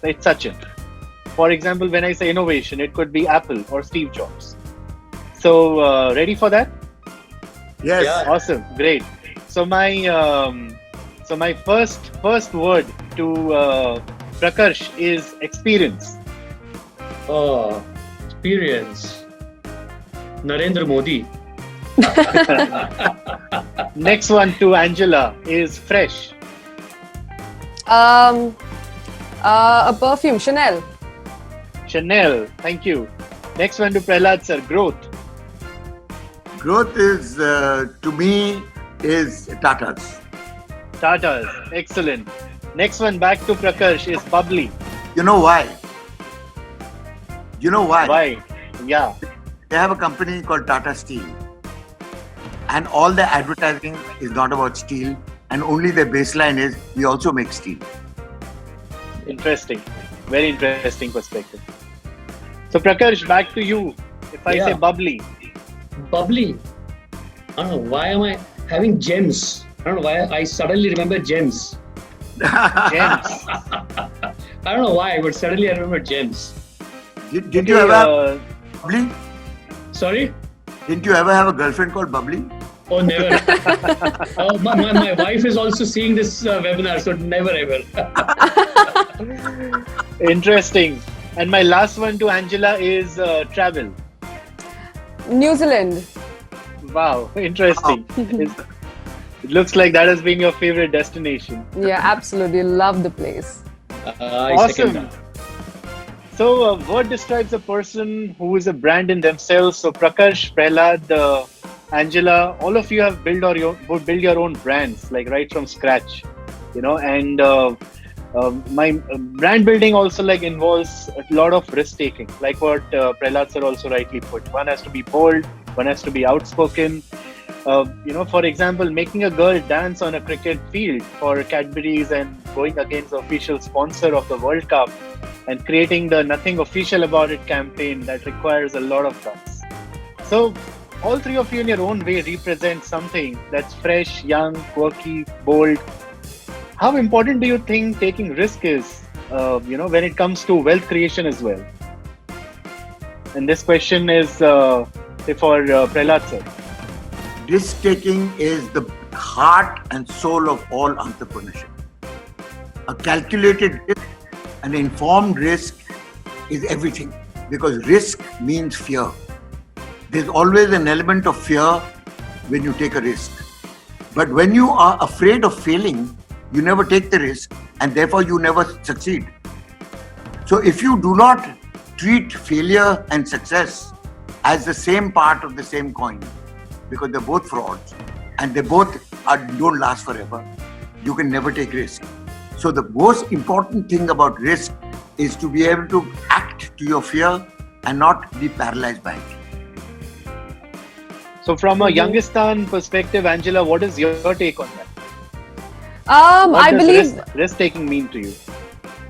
it's Sachin. For example, when I say innovation, it could be Apple or Steve Jobs. So, ready for that? Yes. Yeah. Awesome, great. So my first word to Prakarsh is experience. Oh, experience. Narendra Modi. Next one to Angela is fresh. A perfume, Chanel. Chanel, thank you. Next one to Prahlad sir, growth. Growth is, to me, is Tata's. Tata's, excellent. Next one back to Prakarsh is bubbly. You know why? You know why? Why? Yeah. They have a company called Tata Steel. And all the advertising is not about steel. And only their baseline is, we also make steel. Interesting. Very interesting perspective. So Prakarsh, back to you. If I say bubbly. Bubbly. I don't know. Why am I having gems? I don't know why I suddenly remember gems. Gems. I don't know why, but suddenly I remember gems. Did you ever have Bubbly? Sorry? Didn't you ever have a girlfriend called Bubbly? Oh, never. Oh, my wife is also seeing this webinar, so never ever. Interesting. And my last one to Angela is travel. New Zealand. Wow, interesting. It looks like that has been your favorite destination. Yeah, absolutely. Love the place. I second Awesome. that. So, a word describes a person who is a brand in themselves. So, Prakash, Prahlad, Angela, all of you have build your own brands, like right from scratch, and my brand building also like involves a lot of risk taking, like what Prahlad sir also rightly put. One has to be bold, one has to be outspoken. For example, making a girl dance on a cricket field for Cadbury's and going against the official sponsor of the World Cup and creating the Nothing Official About It campaign, that requires a lot of guts. So all three of you in your own way represent something that's fresh, young, quirky, bold. How important do you think taking risk is, when it comes to wealth creation as well? And this question is for Prahlad sir. Risk taking is the heart and soul of all entrepreneurship. A calculated risk, an informed risk is everything, because risk means fear. There's always an element of fear when you take a risk. But when you are afraid of failing, you never take the risk, and therefore you never succeed. So if you do not treat failure and success as the same part of the same coin, because they're both frauds and they both don't last forever, you can never take risk. So the most important thing about risk is to be able to act to your fear and not be paralyzed by it. So from a Youngistan perspective, Angela, what is your take on that? What I does believe risk-taking mean to you?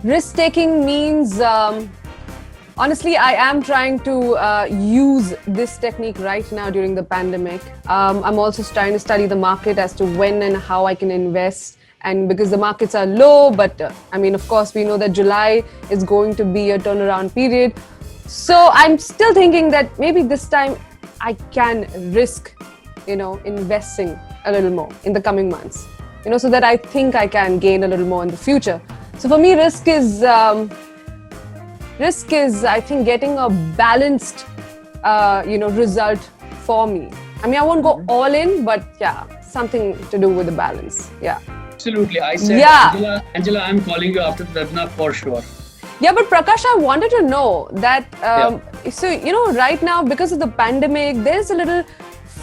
risk-taking means, honestly, I am trying to use this technique right now during the pandemic. I'm also trying to study the market as to when and how I can invest. And because the markets are low, but of course, we know that July is going to be a turnaround period. So I'm still thinking that maybe this time I can risk, investing a little more in the coming months, so that I think I can gain a little more in the future. So for me, risk is, I think, getting a balanced, result for me. I mean, I won't go all in, but yeah, something to do with the balance. Yeah. Absolutely. I said, Yeah. Angela, I'm calling you after Tattva for sure. Yeah, but Prakash, I wanted to know that, so, right now, because of the pandemic, there's a little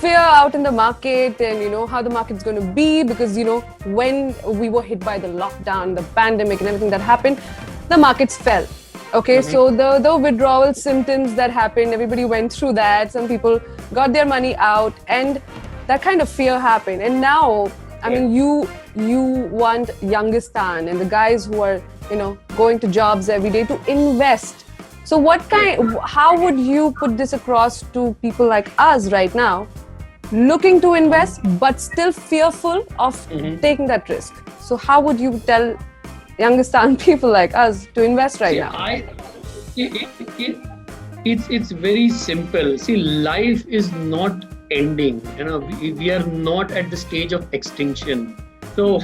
fear out in the market and, how the market's going to be because, when we were hit by the lockdown, the pandemic and everything that happened, the markets fell. Okay, so the withdrawal symptoms that happened, everybody went through that. Some people got their money out and that kind of fear happened. And now, I mean, you want Youngistan and the guys who are, going to jobs every day to invest. So how would you put this across to people like us right now, looking to invest, but still fearful of taking that risk? So how would you tell Youngistan people like us to invest right now? It's very simple. See, life is not ending. We are not at the stage of extinction. So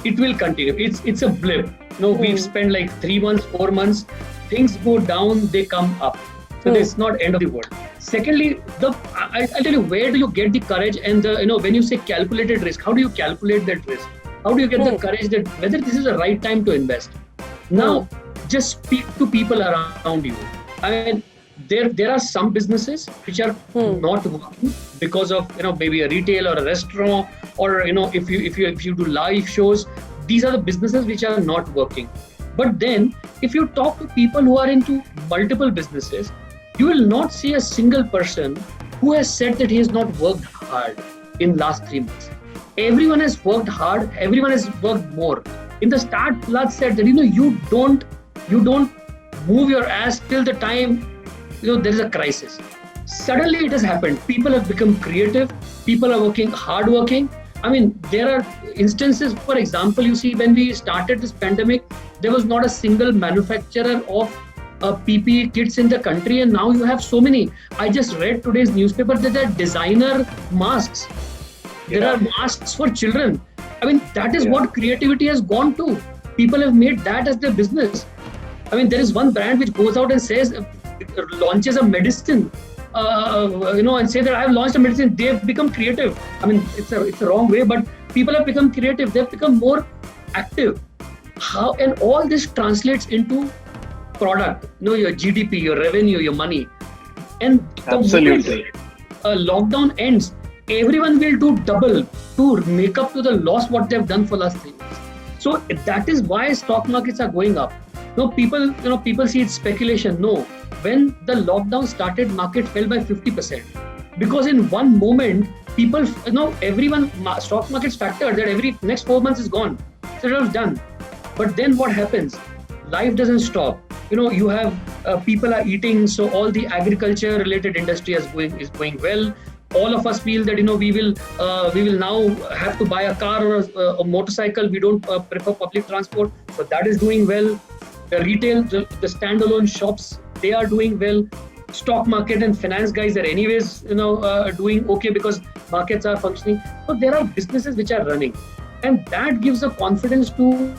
it will continue. It's a blip. We've spent like 3 months, 4 months. Things go down, they come up. So it's not end of the world. Secondly, I'll tell you, where do you get the courage and when you say calculated risk, how do you calculate that risk? How do you get the courage that whether this is the right time to invest? Now, just speak to people around you. I mean, there are some businesses which are not working because of maybe a retail or a restaurant or if you do live shows, these are the businesses which are not working. But then if you talk to people who are into multiple businesses, you will not see a single person who has said that he has not worked hard in last 3 months. Everyone has worked hard. Everyone has worked more. In the start, Prahlad said that you don't move your ass till the time there is a crisis. Suddenly it has happened. People have become creative. People are working hardworking. I mean, there are instances. For example, you see, when we started this pandemic, there was not a single manufacturer of PPE kits in the country, and now you have so many. I just read today's newspaper that there are designer masks. There are masks for children. I mean, that is what creativity has gone to. People have made that as their business. I mean, there is one brand which goes out and says, launches a medicine, and say that I have launched a medicine. They have become creative. I mean, it's a wrong way, but people have become creative. They have become more active. How and all this translates into product, your GDP, your revenue, your money. And the moment lockdown ends, everyone will do double to make up to the loss what they've done for last 3 months. So that is why stock markets are going up. People see it's speculation. No, when the lockdown started, market fell by 50% because in one moment, people, everyone, stock markets factored that every next 4 months is gone. So it was done. But then what happens? Life doesn't stop. You have people are eating, so all the agriculture related industry is going well. All of us feel that we will now have to buy a car or a motorcycle. We don't prefer public transport, so that is doing well. The retail, the standalone shops, they are doing well. Stock market and finance guys are anyways doing okay because markets are functioning. So there are businesses which are running, and that gives a confidence to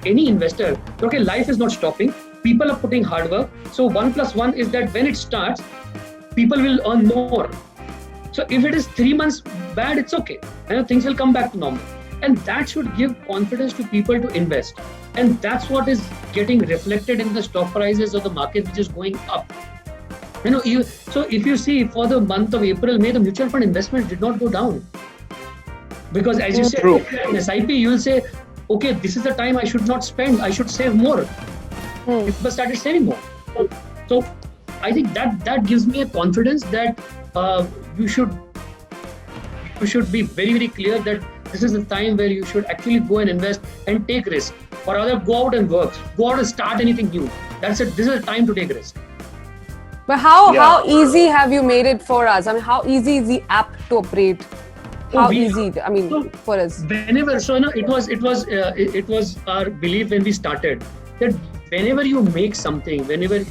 any investor. Okay, life is not stopping. People are putting hard work. So 1 + 1 is that when it starts, people will earn more. So if it is 3 months bad, it's okay. Things will come back to normal. And that should give confidence to people to invest. And that's what is getting reflected in the stock prices of the market, which is going up. So if you see for the month of April, May, the mutual fund investment did not go down. Because as you said, in SIP, you will say, okay, this is the time I should not spend, I should save more. People started saving more. So I think that gives me a confidence that you should be very, very clear that this is the time where you should actually go and invest and take risk, or rather go out and work, go out and start anything new. That's it. This is the time to take risk. But how easy have you made it for us? I mean, how easy is the app to operate? How easy? I mean, for us. Whenever, it was our belief when we started that whenever you make something, whenever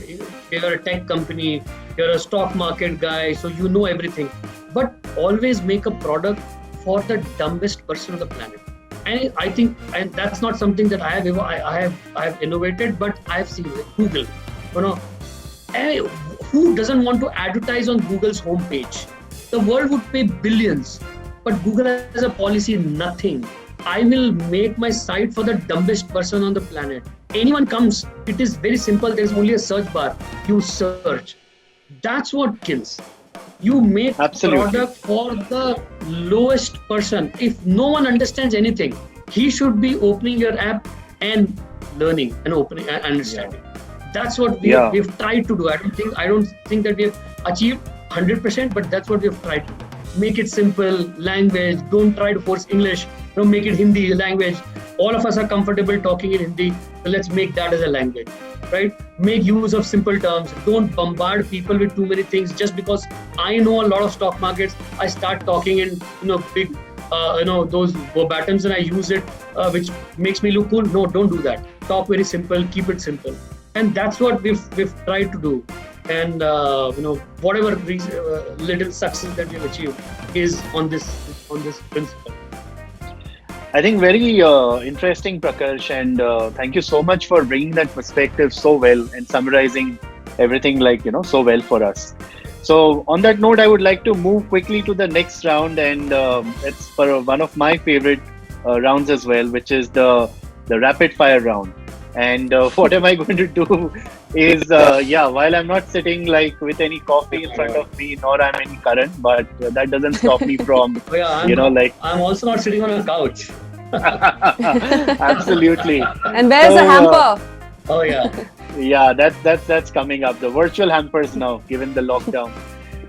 you're a tech company, you're a stock market guy, so you know everything, but always make a product for the dumbest person on the planet. And I think, and that's not something that I have innovated, but I have seen with Google. Who doesn't want to advertise on Google's homepage? the world would pay billions. But Google has a policy, nothing. I will make my site for the dumbest person on the planet. Anyone comes, it is very simple. There's only a search bar. You search. That's what kills. You make product for the lowest person. If no one understands anything, he should be opening your app and learning and opening and understanding. That's what we've tried to do. I don't think that we have achieved 100%, but that's what we've tried to do. Make it simple, language. Don't try to force English. Don't make it Hindi language. All of us are comfortable talking in Hindi, so let's make that as a language, right? Make use of simple terms. Don't bombard people with too many things. Just because I know a lot of stock markets, I start talking in big those verbatims and I use it, which makes me look cool. No, don't do that. Talk very simple. Keep it simple, and that's what we've tried to do. And whatever little success that we've achieved is on this principle. I think very interesting, Prakash, and thank you so much for bringing that perspective so well and summarizing everything so well for us. So on that note, I would like to move quickly to the next round, and it's for one of my favorite rounds as well, which is the rapid fire round. And what am I going to do is, while I'm not sitting with any coffee in front of me, nor I'm in current, but that doesn't stop me from, I'm also not sitting on a couch. Absolutely. And where's the hamper? Oh yeah. Yeah, that's coming up. The virtual hampers now, given the lockdown.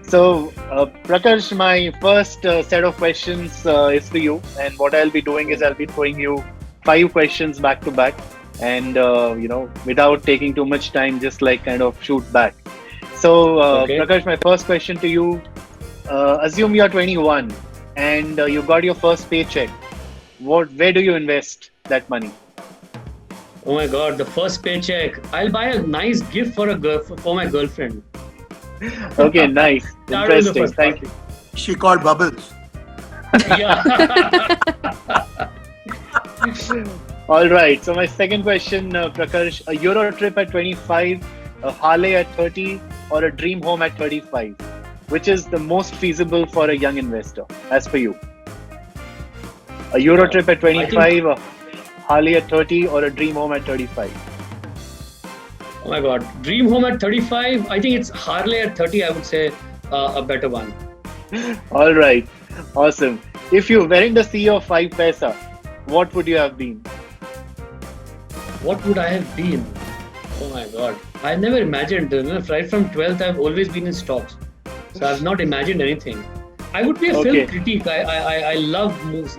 So, Prakash, my first set of questions is for you. And what I'll be doing is I'll be throwing you 5 questions back to back. And, without taking too much time, just kind of shoot back. So, Prakash, my first question to you, assume you're 21 and you got your first paycheck. Where do you invest that money? Oh my God, the first paycheck. I'll buy a nice gift for my girlfriend. Okay, nice. Interesting. Thank you. She called Bubbles. Yeah. All right. So my second question, Prakash, a Euro trip at 25, a Harley at 30, or a dream home at 35? Which is the most feasible for a young investor, as per you? A Euro trip at 25, a Harley at 30, or a dream home at 35? Oh my God, dream home at 35. I think it's Harley at 30. I would say a better one. All right. Awesome. If you weren't the CEO of 5 Paisa, what would you have been? What would I have been? Oh my God. I never imagined. Right from 12th, I've always been in stocks. So I've not imagined anything. I would be a film critic. I love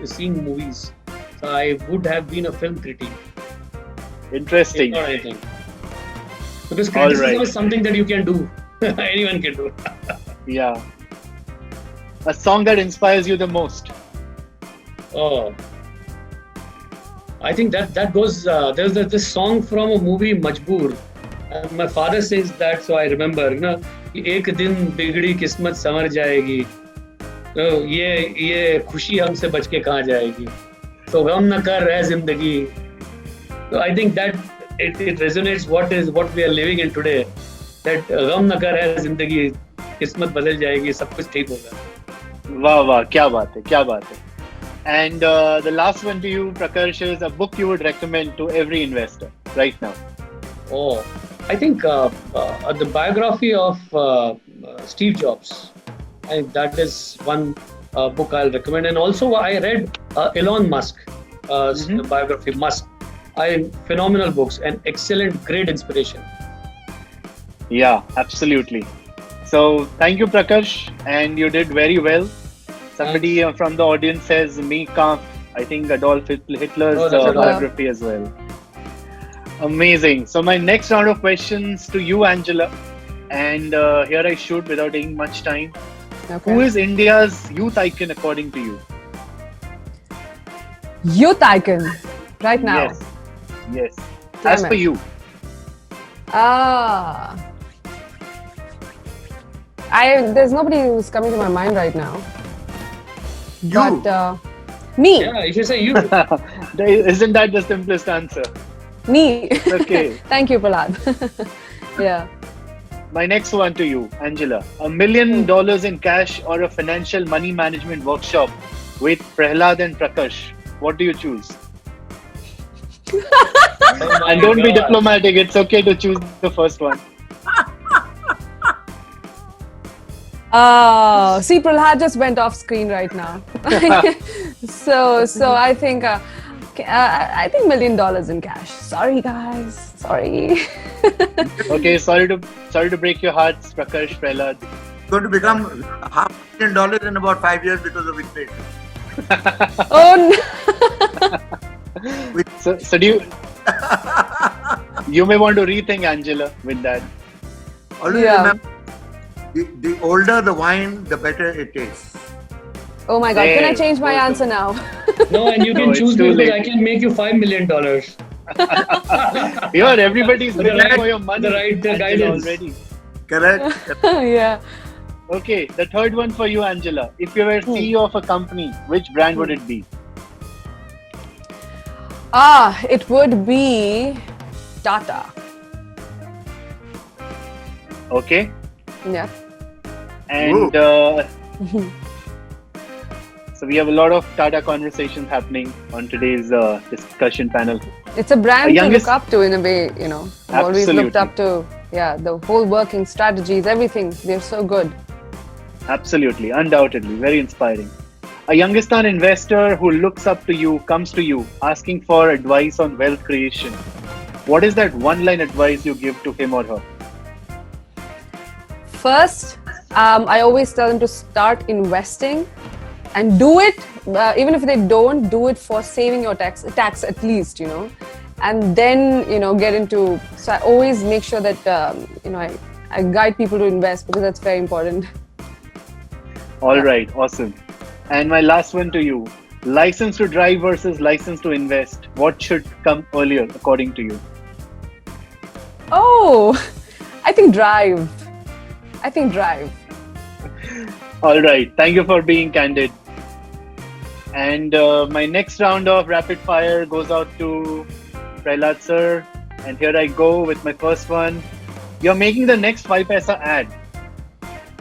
seeing movies. So I would have been a film critic. Interesting. Not anything. Because criticism is something that you can do. Anyone can do. Yeah. A song that inspires you the most? Oh. I think that goes, there's this song from a movie, Majboor. My father says that, so I remember, एक दिन बिगड़ी किस्मत संवर जाएगी, ये खुशी हमसे बच के कहाँ जाएगी, तो गम न कर रह जिंदगी. So I think that it resonates what we are living in today. That गम न कर रह जिंदगी, किस्मत बदल जाएगी, सब कुछ ठीक होगा. वाह, क्या बात है. And the last one to you, Prakash, is a book you would recommend to every investor right now. Oh, I think the biography of Steve Jobs. I think that is one book I'll recommend. And also I read Elon Musk, biography, Musk. Phenomenal books and excellent, great inspiration. Yeah, absolutely. So thank you, Prakash, and you did very well. Somebody from the audience says me Kampf. I think Adolf Hitler's biography as well. Amazing. So my next round of questions to you, Angela, and here I shoot without taking much time. Okay. Who is India's youth icon according to you? Youth icon, right now. Yes. As per you. There's nobody who's coming to my mind right now. You. But me. Yeah, you should say you. Isn't that the simplest answer? Me. Okay. Thank you, Prahlad. Yeah. My next one to you, Angela. $1 million in cash or a financial money management workshop with Prahlad and Prakash. What do you choose? Oh my And don't be God. diplomatic. It's okay to choose the first one. See, Prahlad just went off screen right now. so I think $1 million in cash. Sorry, guys. Sorry. Okay, sorry to break your hearts, Prakash, Prahlad. Going to become $500 million in about 5 years because of inflation. Oh no. So do you? You may want to rethink, Angela, with that. Always Yeah. remember, the older the wine, the better it tastes. Oh my God. Can I There. change my answer now? No, and you No, can it's choose too me because late. I can make you $5 million. Here, everybody's With the looking right- for your money. the right Angela, guidance. already. Correct? Yeah. Okay, the third one for you, Angela. If you were CEO of a company, which brand would it be? It would be Tata. Okay, Yeah. and so we have a lot of Tata conversations happening on today's discussion panel. It's a brand A to youngest- look up to in a way, you know. I've always looked up to, the whole working strategies, everything. They're so good. Absolutely, undoubtedly, very inspiring. A Youngistan investor who looks up to you comes to you asking for advice on wealth creation. What is that one-line advice you give to him or her? First, I always tell them to start investing and do it, even if they don't, do it for saving your tax at least, you know. And then, get into, so I always make sure that, I guide people to invest because that's very important. All right, awesome. And my last one to you. License to drive versus license to invest. What should come earlier, according to you? Oh, I think drive. All right, thank you for being candid. And my next round of rapid fire goes out to Prahlad sir. And here I go with my first one. You're making the next 5 Paisa ad.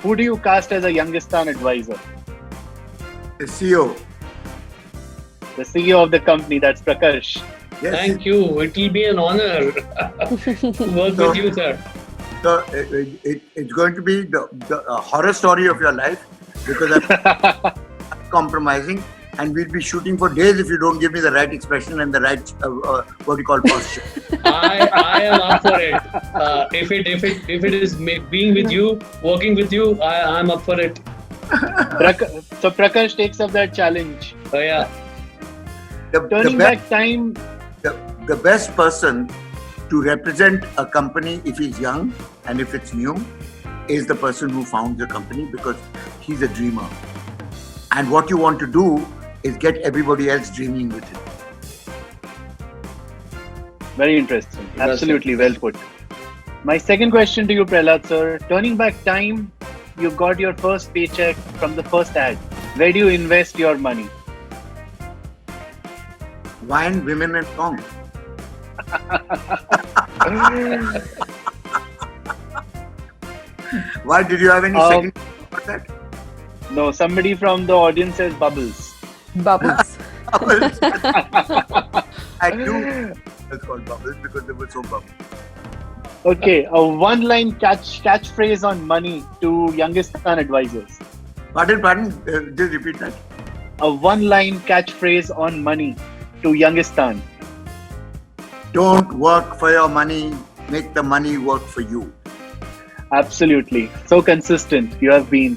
Who do you cast as a Youngistan advisor? The CEO. The CEO of the company, that's Prakash. Yes. Thank you. It will be an honor to work with you, sir. So it's going to be the horror story of your life because I'm compromising, and we'll be shooting for days if you don't give me the right expression and the right posture. I am up for it. If it is being with you, working with you, I'm up for it. So Prakash takes up that challenge. Oh yeah. Turning back time. The best person to represent a company, if he's young and if it's new, is the person who found the company because he's a dreamer. And what you want to do is get everybody else dreaming with him. Very interesting. Well Absolutely well put. My second question to you, Prahlad sir. Turning back time, you got your first paycheck from the first ad. Where do you invest your money? Wine, women, and song. Why did you have any second about that? No, somebody from the audience says bubbles. Bubbles. I do. It's called bubbles because they were so bubbles. Okay, a one-line catchphrase on money to Youngistan advisors. Pardon. Just repeat that. A one-line catchphrase on money to Youngistan. Don't work for your money. Make the money work for you. Absolutely. So consistent you have been.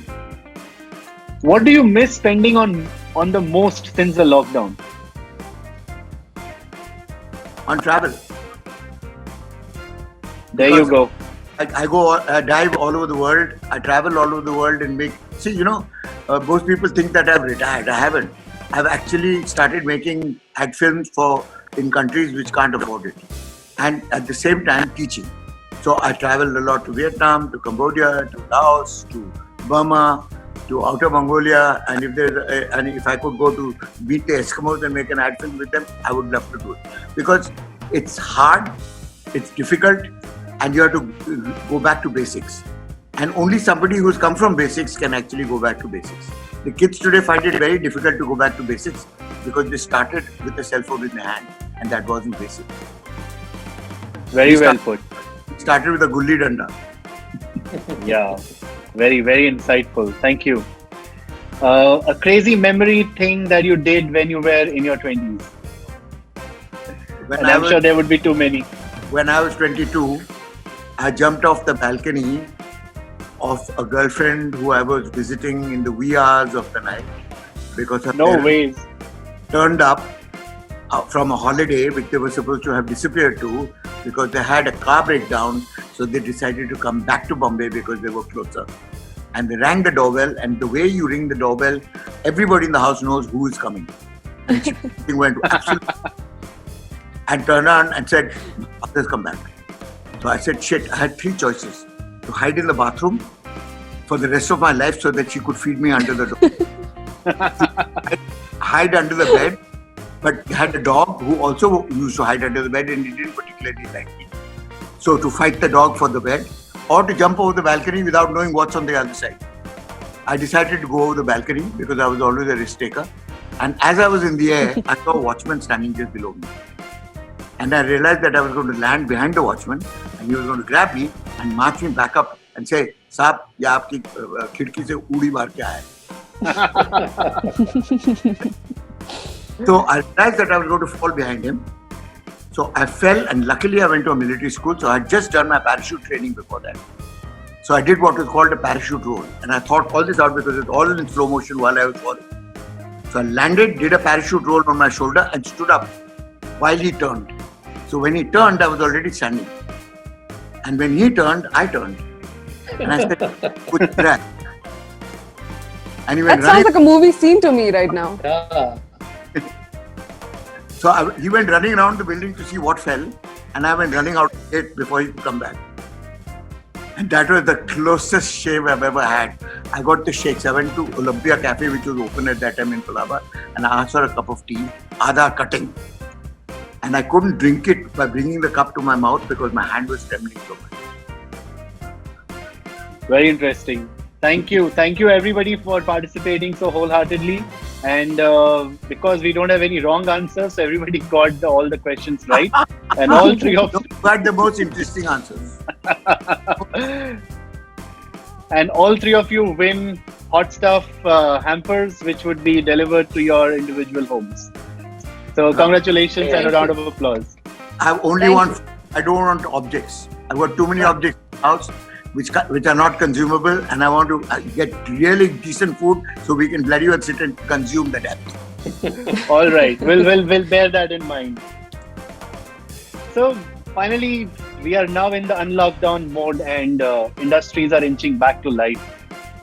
What do you miss spending on the most since the lockdown? On travel. There you go. I dive all over the world. I travel all over the world and make. See, most people think that I've retired. I haven't. I've actually started making ad films in countries which can't afford it, and at the same time teaching. So I traveled a lot to Vietnam, to Cambodia, to Laos, to Burma, to Outer Mongolia, and if I could go to meet the Eskimos and make an ad film with them, I would love to do it because it's hard, it's difficult, and you have to go back to basics. And only somebody who's come from basics can actually go back to basics. The kids today find it very difficult to go back to basics because they started with a cell phone in their hand, and that wasn't basic. Very well put. Started with a gulli danda. Yeah, very, very insightful. Thank you. A crazy memory thing that you did when you were in your 20s. And I'm sure there would be too many. When I was 22, I jumped off the balcony of a girlfriend who I was visiting in the wee hours of the night because her parents turned up from a holiday which they were supposed to have disappeared to because they had a car breakdown, so they decided to come back to Bombay because they were closer. And they rang the doorbell, and the way you ring the doorbell, everybody in the house knows who is coming. And she went absolutely and turned on and said, "Others come back." So I said, shit, I had three choices: to hide in the bathroom for the rest of my life so that she could feed me under the door, hide under the bed, but had a dog who also used to hide under the bed and he didn't particularly like me. So to fight the dog for the bed, or to jump over the balcony without knowing what's on the other side. I decided to go over the balcony because I was always a risk taker. And as I was in the air, I saw a watchman standing just below me. And I realized that I was going to land behind the watchman and he was going to grab me and march me back up and say, "Saab, ye aapki khidki se udi maar ke aaya." So I realized that I was going to fall behind him. So I fell, and luckily I went to a military school. So I had just done my parachute training before that. So I did what was called a parachute roll. And I thought all this out because it's all in slow motion while I was falling. So I landed, did a parachute roll on my shoulder and stood up while he turned. So when he turned, I was already standing. And when he turned, I turned. And I said, "Good crack." And he went That sounds like a movie scene to me right now. Yeah. So he went running around the building to see what fell, and I went running out the gate before he could come back. And that was the closest shave I've ever had. I got the shakes. I went to Olympia Cafe, which was open at that time in Colaba, and I asked for a cup of tea, Aadha cutting. And I couldn't drink it by bringing the cup to my mouth because my hand was trembling so much. Very interesting. Thank you. Thank you everybody for participating so wholeheartedly. And because we don't have any wrong answers, so everybody got all the questions right. And all three of you got the most interesting answers. And all three of you win hot stuff hampers, which would be delivered to your individual homes. So congratulations and a round of applause. I don't want objects. I've got too many objects in the house which are not consumable, and I want to get really decent food so we can bloody well sit and consume the depth. All right, we'll bear that in mind. So finally, we are now in the unlockdown mode, and industries are inching back to life.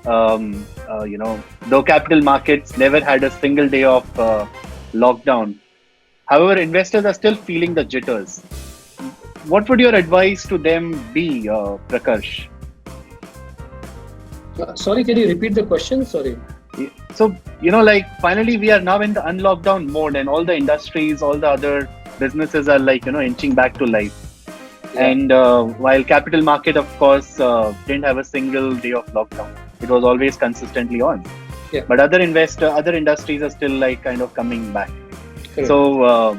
Though capital markets never had a single day of lockdown, however, investors are still feeling the jitters. What would your advice to them be, Prakash? Sorry, can you repeat the question? Sorry. So, finally we are now in the unlockdown mode, and all the industries, all the other businesses are inching back to life. Yeah. And while capital market, of course, didn't have a single day of lockdown, it was always consistently on. Yeah. But other industries are still kind of coming back. Correct. So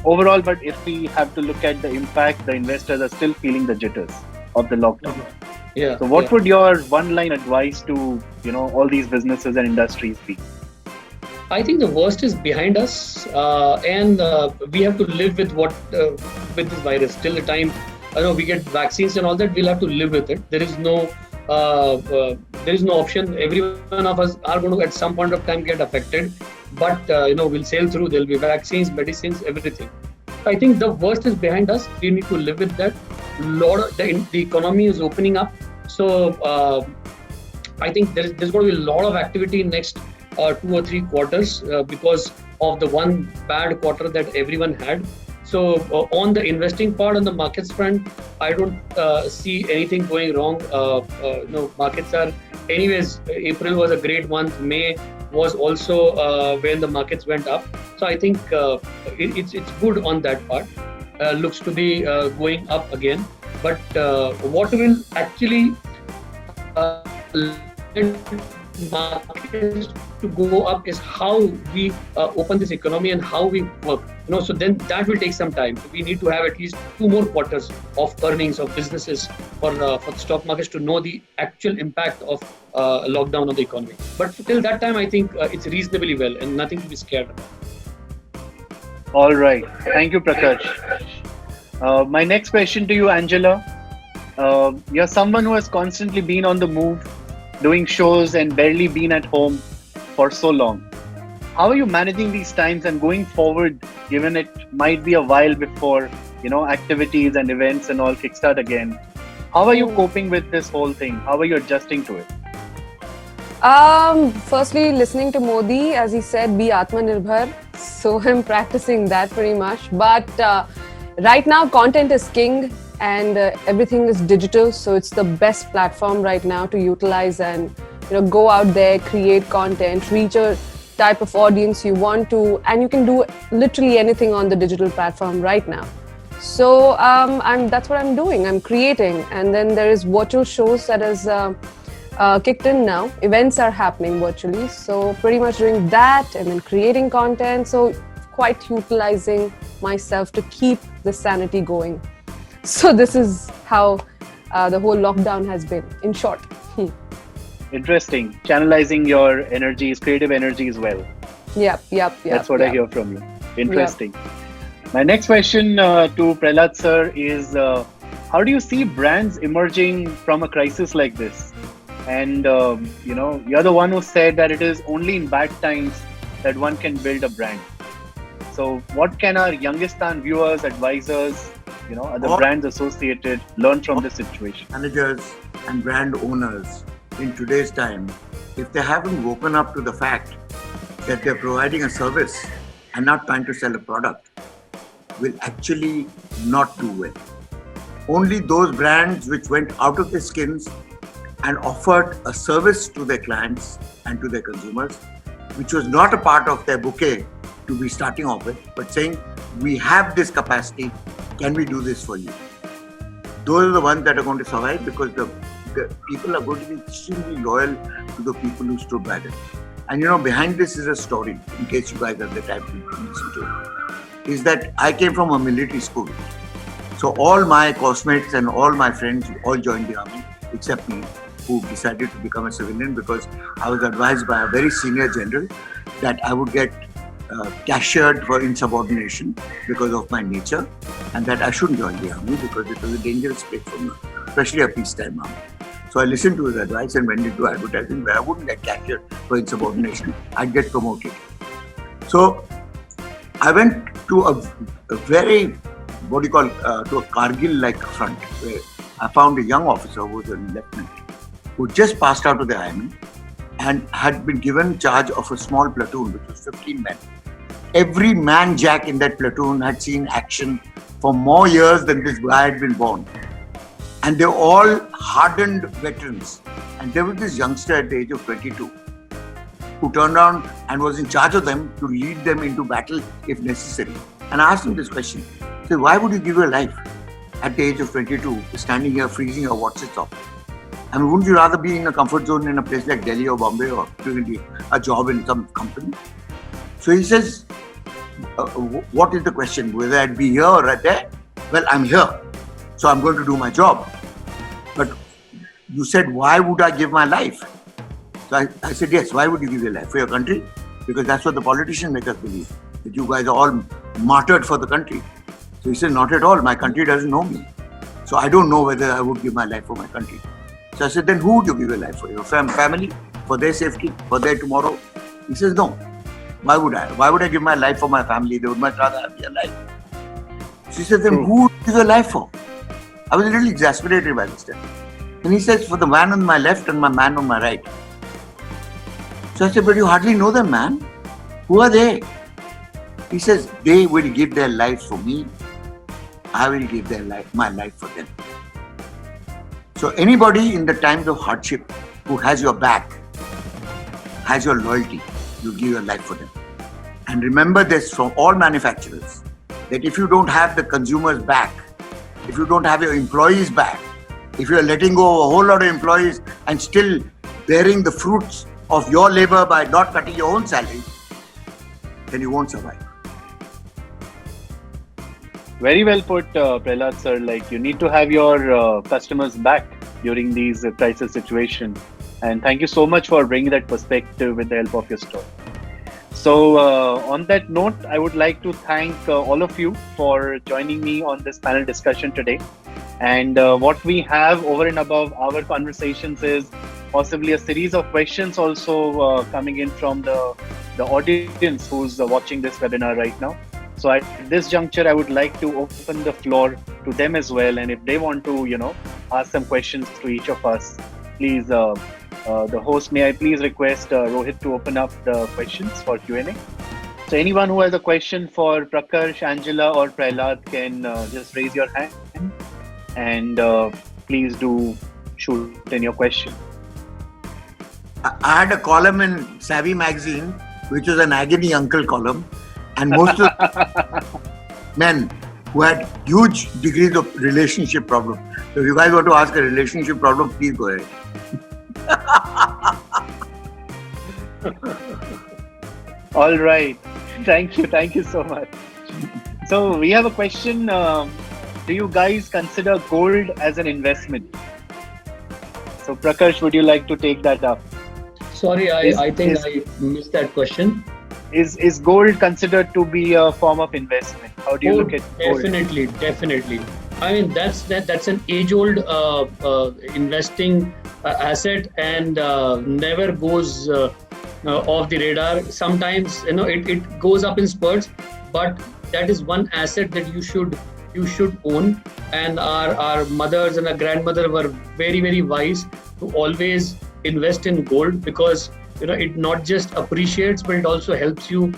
overall, but if we have to look at the impact, the investors are still feeling the jitters of the lockdown. Mm-hmm. Yeah. So what would your one-line advice to all these businesses and industries be? I think the worst is behind us, and we have to live with with this virus till the time we get vaccines and all that. We'll have to live with it. There is no option. Every one of us are going to at some point of time get affected, but we'll sail through. There'll be vaccines, medicines, everything. I think the worst is behind us. We need to live with that. The economy is opening up, so I think there's going to be a lot of activity in next 2 or 3 quarters because of the one bad quarter that everyone had. So on the investing part, on the markets front, I don't see anything going wrong. Markets are, anyways, April was a great month. May was also when the markets went up. So I think it's good on that part. Looks to be going up again. But what will actually markets to go up is how we open this economy and how we work. So then that will take some time. We need to have at least 2 more quarters of earnings of businesses for the stock markets to know the actual impact of lockdown on the economy. But till that time, I think it's reasonably well and nothing to be scared about. All right. Thank you, Prakash. My next question to you, Angela. You're someone who has constantly been on the move, doing shows and barely been at home for so long. How are you managing these times and going forward, given it might be a while before, activities and events and all kickstart again? How are you coping with this whole thing? How are you adjusting to it? Firstly, listening to Modi, as he said, be Atmanirbhar. So I'm practicing that pretty much. But right now, content is king and everything is digital. So it's the best platform right now to utilize and go out there, create content, reach a type of audience you want to, and you can do literally anything on the digital platform right now. So that's what I'm doing. I'm creating, and then there is virtual shows that is kicked in now. Events are happening virtually, so pretty much doing that and then creating content. So quite utilizing myself to keep the sanity going. So this is how the whole lockdown has been, in short. Interesting. Channelizing your energies, creative energies well. Yep. That's what I hear from you. Interesting. Yep. My next question to Prahlad sir is, how do you see brands emerging from a crisis like this? And, you're the one who said that it is only in bad times that one can build a brand. So what can our Youngistan viewers, advisors, other brands associated learn from this situation? Managers and brand owners in today's time, if they haven't woken up to the fact that they're providing a service and not trying to sell a product, will actually not do well. Only those brands which went out of their skins and offered a service to their clients and to their consumers, which was not a part of their bouquet to be starting off with, but saying, we have this capacity, can we do this for you? Those are the ones that are going to survive, because the people are going to be extremely loyal to the people who stood by them. And behind this is a story, in case you guys have the time to listen to it, is that I came from a military school. So all my classmates and all my friends all joined the army, except me, who decided to become a civilian, because I was advised by a very senior general that I would get cashiered for insubordination because of my nature, and that I shouldn't join the army because it was a dangerous place for me, especially a peacetime army. So I listened to his advice and went into advertising, where I wouldn't get cashiered for insubordination, I'd get promoted. So I went to a very, to a Kargil-like front, where I found a young officer who was a lieutenant, who just passed out of the army and had been given charge of a small platoon, which was 15 men. Every man jack in that platoon had seen action for more years than this guy had been born. And they were all hardened veterans. And there was this youngster at the age of 22 who turned around and was in charge of them to lead them into battle if necessary. And I asked him this question. I said, why would you give your life at the age of 22, standing here freezing your what's it off? I mean, wouldn't you rather be in a comfort zone in a place like Delhi or Bombay, or doing a job in some company? So he says, what is the question? Whether I'd be here or right there? Well, I'm here, so I'm going to do my job. But you said, why would I give my life? So I said, yes, why would you give your life? For your country? Because that's what the politicians make us believe, that you guys are all martyred for the country. So he said, not at all. My country doesn't know me. So I don't know whether I would give my life for my country. So I said, then who would you give your life for? Your family? For their safety? For their tomorrow? He says, no. Why would I? Why would I give my life for my family? They would much rather have their life. She said, then who would you give your life for? I was a little exasperated by this time. And he says, for the man on my left and my man on my right. So I said, but you hardly know them, man. Who are they? He says, they will give their lives for me. I will give my life for them. So anybody in the times of hardship who has your back, has your loyalty, you give your life for them. And remember this from all manufacturers, that if you don't have the consumer's back, if you don't have your employees back, if you are letting go of a whole lot of employees and still bearing the fruits of your labor by not cutting your own salary, then you won't survive. Very well put, Prahlad sir. Like, you need to have your customers back during these crisis situations. And thank you so much for bringing that perspective with the help of your story. So, on that note, I would like to thank all of you for joining me on this panel discussion today. And what we have over and above our conversations is possibly a series of questions also coming in from the audience who's watching this webinar right now. So at this juncture, I would like to open the floor to them as well. And if they want to, ask some questions to each of us, please, the host, may I please request Rohit to open up the questions for Q&A. So anyone who has a question for Prakarsh, Angela or Prahlad can just raise your hand and please do shoot in your question. I had a column in Savvy magazine, which was an agony uncle column, and most of men who had huge degrees of relationship problem. So if you guys want to ask a relationship problem, please go ahead. All right. Thank you so much. So we have a question. Do you guys consider gold as an investment? So Prakarsh, would you like to take that up? Sorry, I think I missed that question. Is gold considered to be a form of investment? How do you look at gold? Definitely. I mean, that's an age-old investing asset and never goes off the radar. Sometimes it goes up in spurts, but that is one asset that you should own. And our mothers and our grandmother were very, very wise to always invest in gold, because it not just appreciates, but it also helps you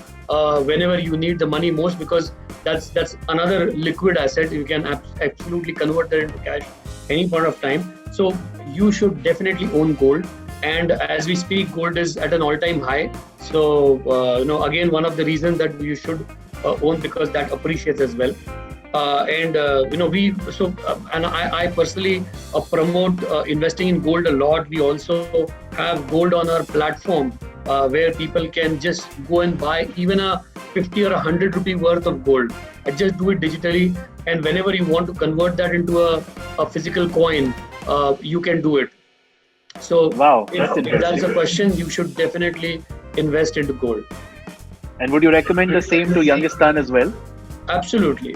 whenever you need the money most, because that's another liquid asset. You can absolutely convert that into cash any point of time. So you should definitely own gold. And as we speak, gold is at an all-time high. So again, one of the reasons that you should own, because that appreciates as well. And I personally promote investing in gold a lot. We also have gold on our platform where people can just go and buy even a 50 or 100 rupee worth of gold. I just do it digitally, and whenever you want to convert that into a physical coin, you can do it. So wow, if that's a question, you should definitely invest into gold. And would you recommend the same to Youngistan as well? Absolutely.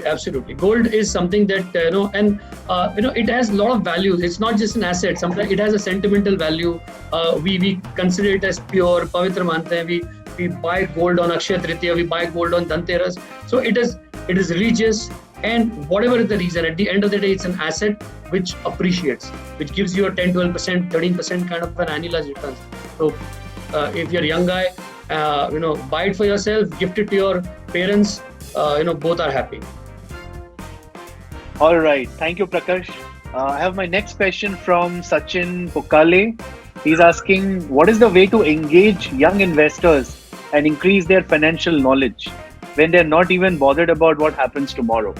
Gold is something that it has a lot of values. It's not just an asset. Sometimes it has a sentimental value. We consider it as pure, pavitra mante hain. We buy gold on Akshaya Tritiya. We buy gold on Dhanteras. So it is religious, and whatever is the reason, at the end of the day, it's an asset which appreciates, which gives you a 10, 12%, 13% kind of an annualized return. So if you're a young guy, buy it for yourself, gift it to your parents. Both are happy. All right. Thank you, Prakash. I have my next question from Sachin Pokale. He's asking, what is the way to engage young investors and increase their financial knowledge when they're not even bothered about what happens tomorrow?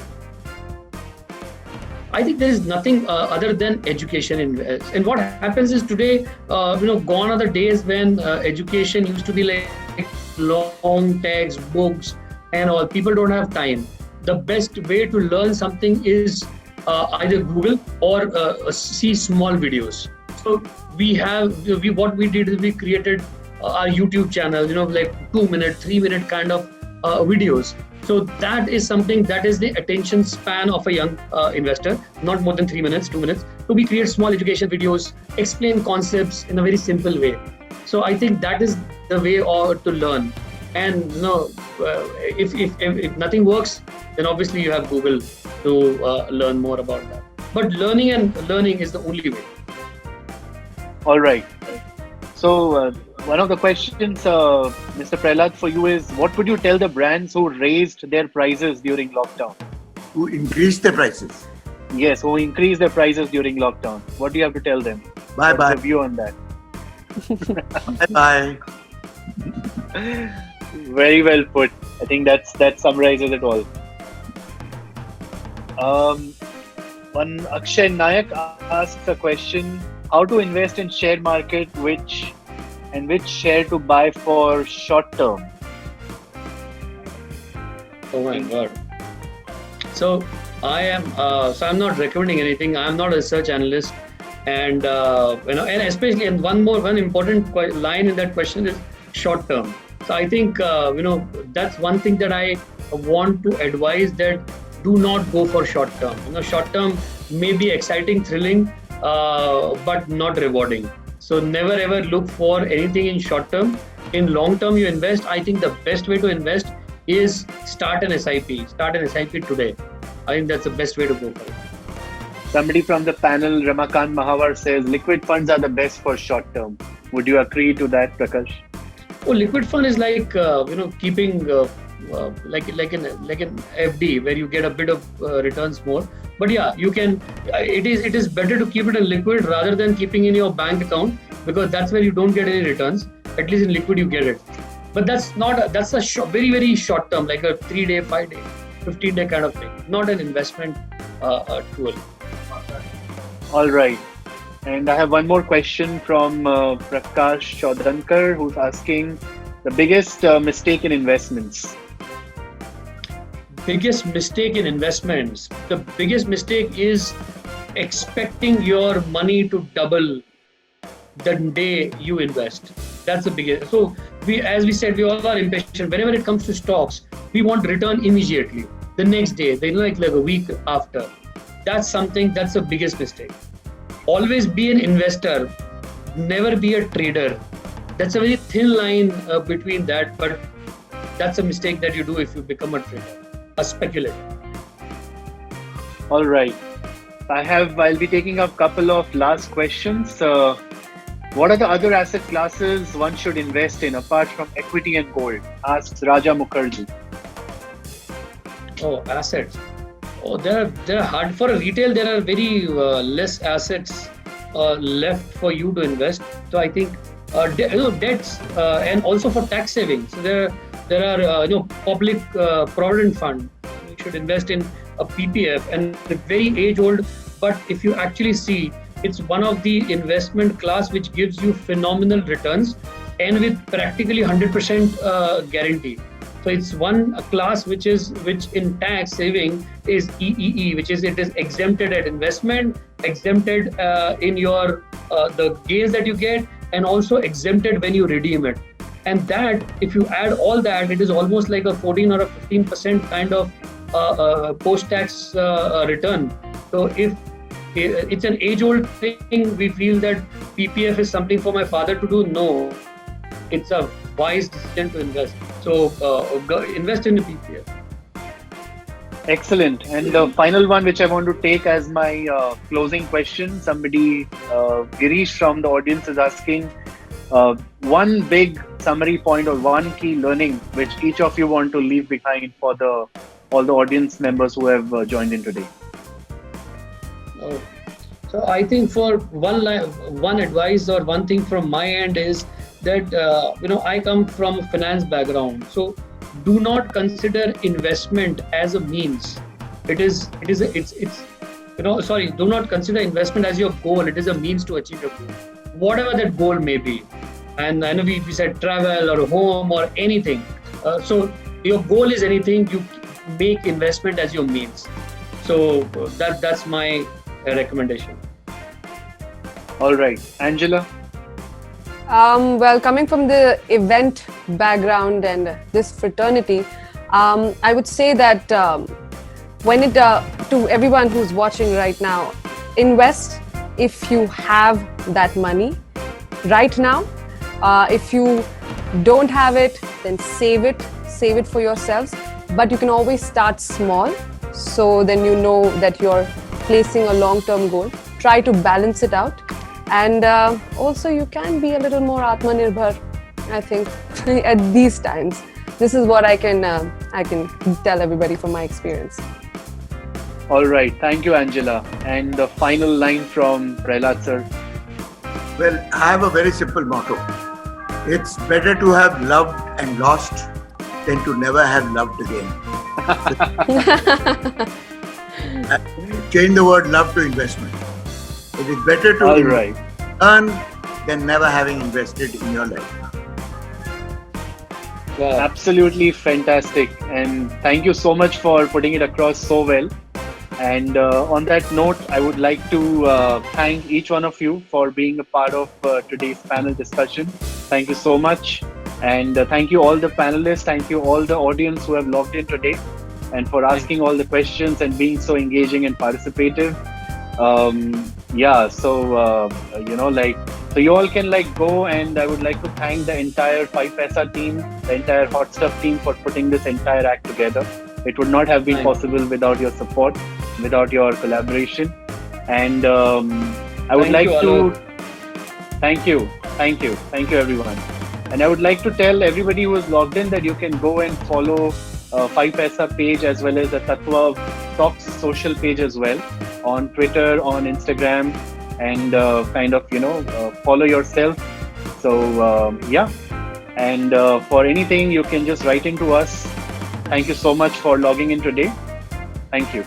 I think there is nothing other than education. And what happens is today, gone are the days when education used to be like long textbooks and all. People don't have time. The best way to learn something is either Google or see small videos. So what we did is we created our YouTube channel, like 2-minute, 3-minute kind of videos. So that is something that is the attention span of a young investor, not more than 3 minutes, 2 minutes. So we create small education videos, explain concepts in a very simple way. So I think that is the way to learn. And if nothing works, then obviously you have Google to learn more about that. But learning is the only way. All right. So one of the questions, Mr. Prahlad, for you is, what would you tell the brands who raised their prices during lockdown? Who increased the prices? Yes, who increased their prices during lockdown. What do you have to tell them? Bye-bye. What's your view on that? Bye. Very well put. I think that summarizes it all. One Akshay Nayak asks a question: how to invest in share market, which share to buy for short term? Oh my God. So I'm not recommending anything. I'm not a research analyst, and and especially, and one important line in that question is short term. So I think that's one thing that I want to advise, that do not go for short term. Short term may be exciting, thrilling, but not rewarding. So never ever look for anything in short term. In long term, you invest. I think the best way to invest is start an SIP. Start an SIP today. I think that's the best way to go for it. Somebody from the panel, Ramakant Mahawar, says liquid funds are the best for short term. Would you agree to that, Prakash? Oh, liquid fund is like keeping like an FD where you get a bit of returns more. But yeah, you can. It is better to keep it in liquid rather than keeping in your bank account, because that's where you don't get any returns. At least in liquid you get it. But that's a very, very short term, like a 3-day, 5-day, 15-day kind of thing. Not an investment tool. All right. And I have one more question from Prakash Chodhankar, who's asking the biggest mistake in investments. Biggest mistake in investments. The biggest mistake is expecting your money to double the day you invest. That's the biggest. So as we said, we all are impatient. Whenever it comes to stocks, we want return immediately, the next day, like a week after. That's the biggest mistake. Always be an investor, never be a trader. That's a very thin line between that, but that's a mistake that you do if you become a trader, a speculator. All right. I'll be taking a couple of last questions. What are the other asset classes one should invest in apart from equity and gold? Asks Raja Mukherjee. Oh, assets. Oh, they're hard for a retail. There are very less assets left for you to invest. So I think debts and also for tax savings. So there are public provident fund. You should invest in a PPF, and very age old. But if you actually see, it's one of the investment class which gives you phenomenal returns and with practically 100% guarantee. So it's one class which in tax saving is EEE, which is it is exempted at investment, exempted in your the gains that you get, and also exempted when you redeem it. And that, if you add all that, it is almost like a 14 or a 15% kind of post-tax return. So if it's an age-old thing, we feel that PPF is something for my father to do. No, it's a wise decision to invest. So invest in a PPF. Excellent. And the final one, which I want to take as my closing question, somebody, Girish from the audience is asking, one big summary point or one key learning which each of you want to leave behind for all the audience members who have joined in today. So I think for one advice or one thing from my end is that I come from a finance background. So do not consider investment as a means. Do not consider investment as your goal. It is a means to achieve your goal, whatever that goal may be. And I know we said travel or home or anything. So your goal is anything, you make investment as your means. So that's my recommendation. All right, Angela. Well, coming from the event background and this fraternity, I would say that to everyone who's watching right now, invest if you have that money right now. If you don't have it, then save it for yourselves. But you can always start small, so then you know that you're placing a long-term goal. Try to balance it out. And also you can be a little more Atmanirbhar, I think, at these times. This is what I can tell everybody from my experience. All right, thank you, Angela. And the final line from Prahlad sir. Well, I have a very simple motto. It's better to have loved and lost than to never have loved again. change the word love to investment. It is better to All right. earn than never having invested in your life. Wow. Absolutely fantastic. And thank you so much for putting it across so well. And on that note, I would like to thank each one of you for being a part of today's panel discussion. Thank you so much. And thank you all the panelists. Thank you all the audience who have logged in today and for asking all the questions and being so engaging and participative. So you all can go, and I would like to thank the entire 5paisa team, the entire Hot Stuff team for putting this entire act together. It would not have been Thank you. possible without your support, without your collaboration. And I would Thank like you, to Alok. thank you everyone. And I would like to tell everybody who is logged in that you can go and follow 5paisa page as well as the Tattva Talks social page as well on Twitter, on Instagram, and follow yourself. So and for anything you can just write into us. Thank you so much for logging in today. Thank you.